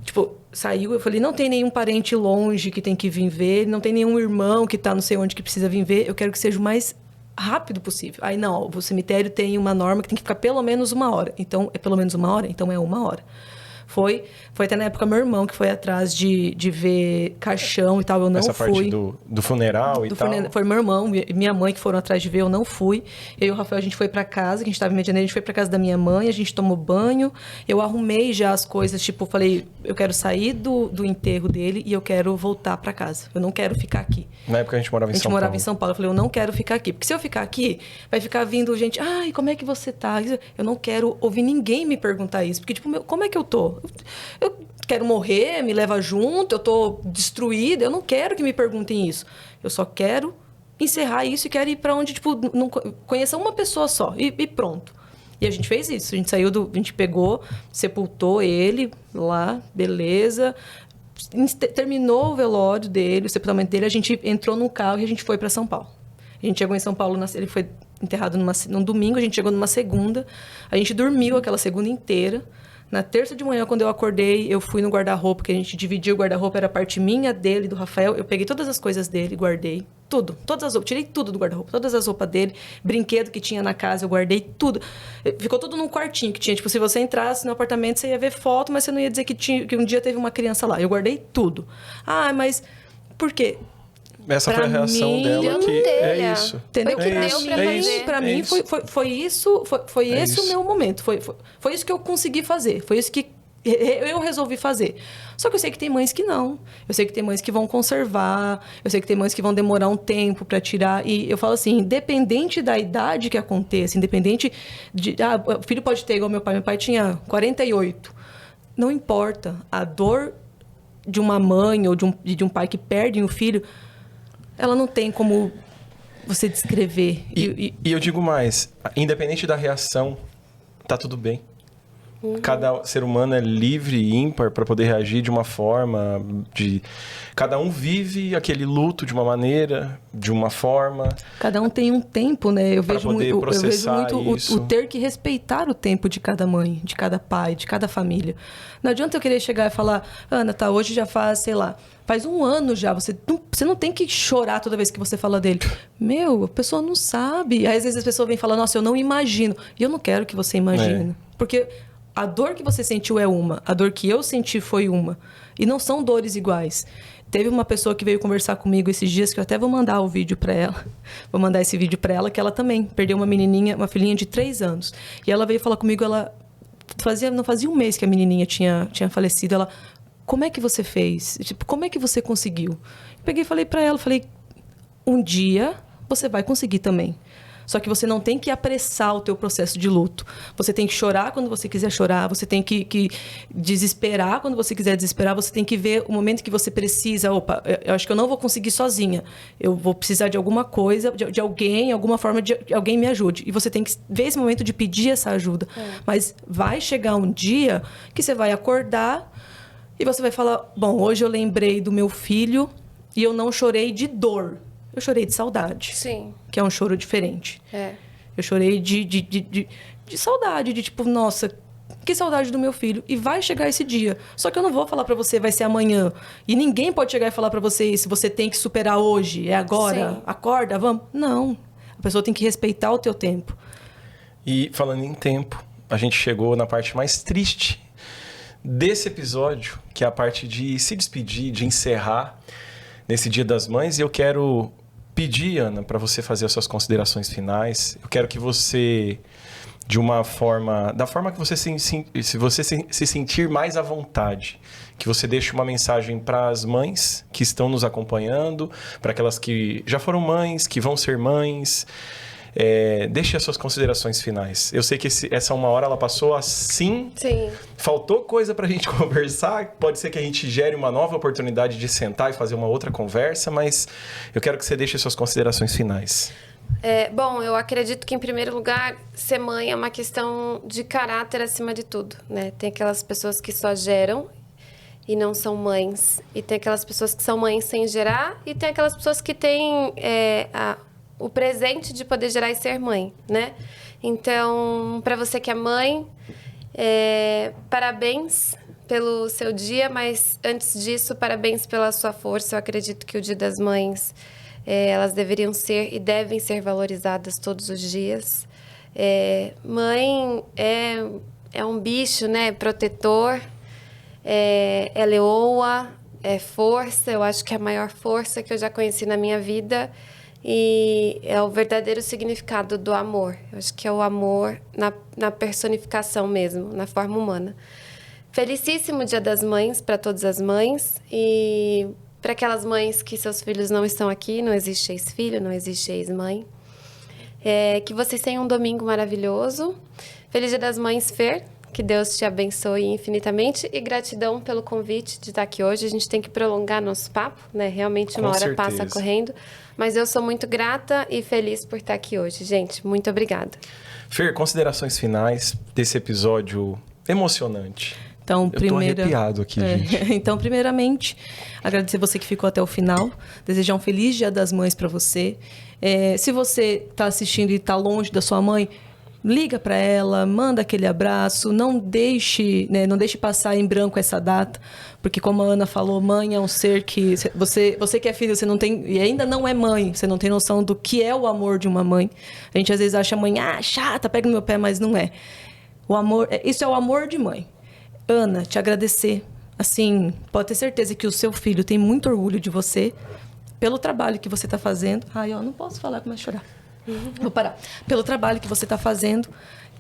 [SPEAKER 2] Tipo, saiu, eu falei, não tem nenhum parente longe que tem que vir ver, não tem nenhum irmão que tá não sei onde que precisa vir ver, eu quero que seja o mais rápido possível. Aí, não, o cemitério tem uma norma que tem que ficar pelo menos 1 hora. Então, é pelo menos 1 hora? Então, é 1 hora. Foi até na época meu irmão que foi atrás de ver caixão e tal, eu não fui.
[SPEAKER 1] Essa parte do funeral e tal?
[SPEAKER 2] Foi meu irmão e minha mãe que foram atrás de ver, eu não fui. Eu e o Rafael, a gente foi pra casa, que a gente tava em Medianeira, a gente foi pra casa da minha mãe, a gente tomou banho, eu arrumei já as coisas, tipo, falei, eu quero sair do enterro dele e eu quero voltar pra casa, eu não quero ficar aqui.
[SPEAKER 1] Na época a gente morava em São Paulo.
[SPEAKER 2] A gente morava em São Paulo, eu falei, eu não quero ficar aqui, porque se eu ficar aqui, vai ficar vindo gente, ai, como é que você tá? Eu não quero ouvir ninguém me perguntar isso, porque, tipo, como é que eu tô? Eu quero morrer, me leva junto, eu tô destruída, eu não quero que me perguntem isso. Eu só quero encerrar isso e quero ir pra onde, tipo, não conheça uma pessoa só e pronto. E a gente fez isso, a gente pegou, sepultou ele lá, beleza, terminou o velório dele, o sepultamento dele, a gente entrou num carro e a gente foi pra São Paulo. A gente chegou em São Paulo, ele foi enterrado num domingo, a gente chegou numa segunda, a gente dormiu aquela segunda inteira. Na terça de manhã, quando eu acordei, eu fui no guarda-roupa, que a gente dividiu o guarda-roupa, era a parte minha, dele, do Rafael. Eu peguei todas as coisas dele, guardei tudo, todas as roupas, tirei tudo do guarda-roupa, todas as roupas dele, brinquedo que tinha na casa, eu guardei tudo. Ficou tudo num quartinho que tinha, tipo, se você entrasse no apartamento, você ia ver foto, mas você não ia dizer que um dia teve uma criança lá. Eu guardei tudo. Ah, mas por quê?
[SPEAKER 1] Essa foi a reação dela, que é isso.
[SPEAKER 2] Entendeu?
[SPEAKER 3] Pra
[SPEAKER 2] mim, foi isso, foi esse o meu momento. Foi isso que eu consegui fazer. Foi isso que eu resolvi fazer. Só que eu sei que tem mães que não. Eu sei que tem mães que vão conservar. Eu sei que tem mães que vão demorar um tempo para tirar. E eu falo assim, independente da idade que aconteça, independente de... o filho pode ter igual meu pai. Meu pai tinha 48. Não importa. A dor de uma mãe ou de um pai que perde um filho... ela não tem como você descrever.
[SPEAKER 1] E eu digo mais, independente da reação, tá tudo bem. Cada ser humano é livre e ímpar para poder reagir de uma forma, cada um vive aquele luto de uma maneira, de uma forma.
[SPEAKER 2] Cada um tem um tempo, né? Eu vejo muito
[SPEAKER 1] isso.
[SPEAKER 2] o ter que respeitar o tempo de cada mãe, de cada pai, de cada família. Não adianta eu querer chegar e falar, Ana, tá, hoje já faz, sei lá, faz 1 ano já, você não tem que chorar toda vez que você fala dele. Meu, a pessoa não sabe. Aí, às vezes a pessoa vem falar, nossa, eu não imagino. E eu não quero que você imagine. Porque a dor que você sentiu é uma, a dor que eu senti foi uma. E não são dores iguais. Teve uma pessoa que veio conversar comigo esses dias, que eu até vou mandar o vídeo para ela. Vou mandar esse vídeo para ela, que ela também perdeu uma menininha, uma filhinha de 3 anos. E ela veio falar comigo, não fazia 1 mês que a menininha tinha falecido. Ela, como é que você fez? Tipo, como é que você conseguiu? Eu peguei e falei para ela, um dia você vai conseguir também. Só que você não tem que apressar o teu processo de luto. Você tem que chorar quando você quiser chorar, você tem que desesperar quando você quiser desesperar, você tem que ver o momento que você precisa. Opa, eu acho que eu não vou conseguir sozinha. Eu vou precisar de alguma coisa, de alguém, alguma forma de alguém me ajude. E você tem que ver esse momento de pedir essa ajuda. Mas vai chegar um dia que você vai acordar E você vai falar, bom, hoje eu lembrei do meu filho e eu não chorei de dor. Eu chorei de saudade.
[SPEAKER 3] Sim.
[SPEAKER 2] Que é um choro diferente.
[SPEAKER 3] É.
[SPEAKER 2] Eu chorei de saudade, de tipo, nossa, que saudade do meu filho. E vai chegar esse dia. Só que eu não vou falar pra você, vai ser amanhã. E ninguém pode chegar e falar pra você se você tem que superar hoje, é agora,
[SPEAKER 3] Sim.
[SPEAKER 2] acorda, vamos. Não. A pessoa tem que respeitar o teu tempo.
[SPEAKER 1] E falando em tempo, a gente chegou na parte mais triste desse episódio, que é a parte de se despedir, de encerrar nesse Dia das Mães. E eu quero pedir, Ana, para você fazer as suas considerações finais. Eu quero que você, da forma que você se você se sentir mais à vontade, que você deixe uma mensagem para as mães que estão nos acompanhando, para aquelas que já foram mães, que vão ser mães. Deixe as suas considerações finais. Eu sei que essa 1 hora ela passou assim.
[SPEAKER 3] Sim.
[SPEAKER 1] Faltou coisa pra gente conversar. Pode ser que a gente gere uma nova oportunidade de sentar e fazer uma outra conversa, mas eu quero que você deixe as suas considerações finais.
[SPEAKER 3] Bom, eu acredito que, em primeiro lugar, ser mãe é uma questão de caráter acima de tudo, né? Tem aquelas pessoas que só geram e não são mães. E tem aquelas pessoas que são mães sem gerar. E tem aquelas pessoas que têm o presente de poder gerar e ser mãe, né? Então, para você que é mãe, parabéns pelo seu dia, mas antes disso, parabéns pela sua força. Eu acredito que o Dia das Mães, elas deveriam ser e devem ser valorizadas todos os dias. Mãe é um bicho, né? Protetor, é leoa, é força. Eu acho que é a maior força que eu já conheci na minha vida. E é o verdadeiro significado do amor. Eu acho que é o amor na personificação mesmo, na forma humana. Felicíssimo Dia das Mães para todas as mães. E para aquelas mães que seus filhos não estão aqui, não existe ex-filho, não existe ex-mãe. Que vocês tenham um domingo maravilhoso. Feliz Dia das Mães, Fer. Que Deus te abençoe infinitamente. E gratidão pelo convite de estar aqui hoje. A gente tem que prolongar nosso papo, né? Realmente uma hora passa correndo. Mas eu sou muito grata e feliz por estar aqui hoje, gente. Muito obrigada.
[SPEAKER 1] Fer, considerações finais desse episódio emocionante.
[SPEAKER 2] Então,
[SPEAKER 1] eu tô arrepiado aqui, gente.
[SPEAKER 2] Então, primeiramente, agradecer você que ficou até o final. Desejar um feliz Dia das Mães para você. Se você está assistindo e está longe da sua mãe, liga para ela, manda aquele abraço, não deixe passar em branco essa data, porque como a Ana falou, mãe é um ser que você que é filho, você não tem e ainda não é mãe, você não tem noção do que é o amor de uma mãe. A gente às vezes acha a mãe chata, pega no meu pé, mas não é. O amor, isso é o amor de mãe. Ana, te agradecer. Assim, pode ter certeza que o seu filho tem muito orgulho de você pelo trabalho que você está fazendo. Eu não posso falar, começo a chorar. Vou parar. Pelo trabalho que você está fazendo.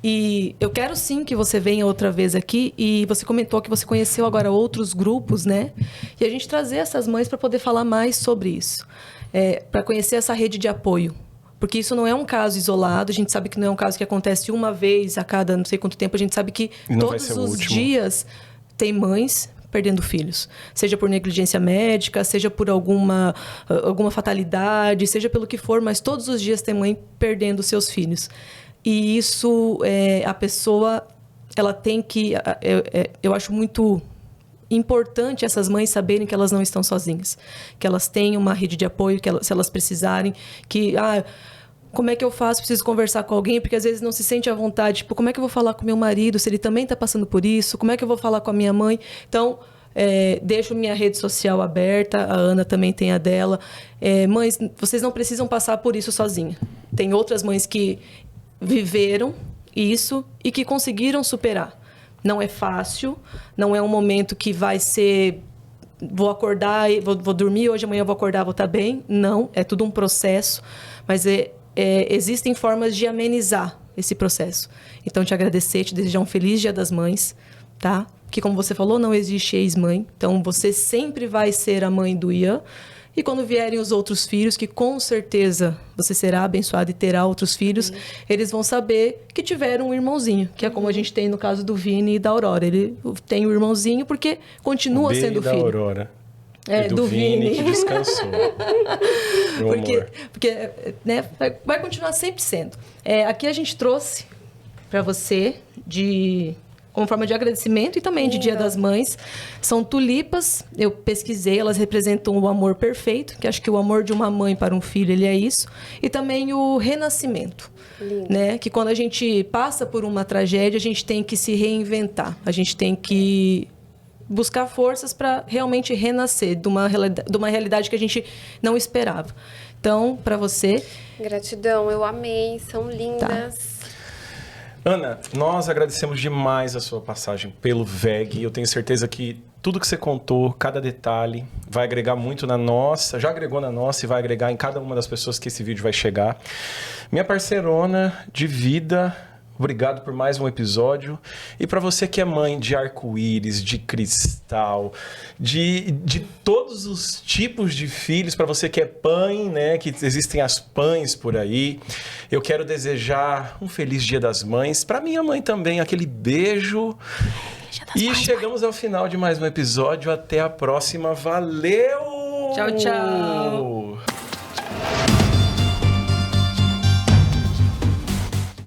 [SPEAKER 2] E eu quero sim que você venha outra vez aqui. E você comentou que você conheceu agora outros grupos, né? E a gente trazer essas mães para poder falar mais sobre isso. Para conhecer essa rede de apoio. Porque isso não é um caso isolado. A gente sabe que não é um caso que acontece uma vez a cada não sei quanto tempo. A gente sabe que todos os dias tem mães perdendo filhos, seja por negligência médica, seja por alguma fatalidade, seja pelo que for, mas todos os dias tem mãe perdendo seus filhos. E isso, a pessoa, ela tem que... eu acho muito importante essas mães saberem que elas não estão sozinhas, que elas têm uma rede de apoio, se elas precisarem, que... como é que eu faço? Preciso conversar com alguém, porque às vezes não se sente à vontade. Tipo, como é que eu vou falar com meu marido, se ele também está passando por isso? Como é que eu vou falar com a minha mãe? Então, deixo minha rede social aberta, a Ana também tem a dela. Mães, vocês não precisam passar por isso sozinha. Tem outras mães que viveram isso e que conseguiram superar. Não é fácil, não é um momento que vai ser... Vou acordar, vou dormir, hoje, amanhã eu vou acordar, vou estar bem. Não, é tudo um processo, mas existem formas de amenizar esse processo. Então, te agradecer, te desejar um feliz Dia das Mães, tá? Que, como você falou, não existe ex-mãe. Então, você sempre vai ser a mãe do Ian. E quando vierem os outros filhos, que com certeza você será abençoada e terá outros filhos, eles vão saber que tiveram um irmãozinho, que é como a gente tem no caso do Vini e da Aurora. Ele tem um irmãozinho porque continua sendo filho.
[SPEAKER 1] Da Aurora. E do Vini, que descansou.
[SPEAKER 2] porque né, vai continuar sempre sendo. Aqui a gente trouxe para você de como forma de agradecimento e também de Dia das Mães. São tulipas, eu pesquisei, elas representam o amor perfeito, que acho que o amor de uma mãe para um filho, ele é isso. E também o renascimento, né? Que quando a gente passa por uma tragédia, a gente tem que se reinventar, a gente tem que buscar forças para realmente renascer de uma realidade que a gente não esperava. Então, para você...
[SPEAKER 3] Gratidão, eu amei, são lindas.
[SPEAKER 1] Ana, nós agradecemos demais a sua passagem pelo VEG. Eu tenho certeza que tudo que você contou, cada detalhe, vai agregar muito na nossa, já agregou na nossa e vai agregar em cada uma das pessoas que esse vídeo vai chegar. Minha parceirona de vida, obrigado por mais um episódio. E para você que é mãe de arco-íris, de cristal, de todos os tipos de filhos, para você que é pai, né, que existem as pães por aí, eu quero desejar um feliz Dia das Mães. Para minha mãe também, aquele beijo. E chegamos ao final de mais um episódio. Até a próxima. Valeu!
[SPEAKER 2] Tchau, tchau!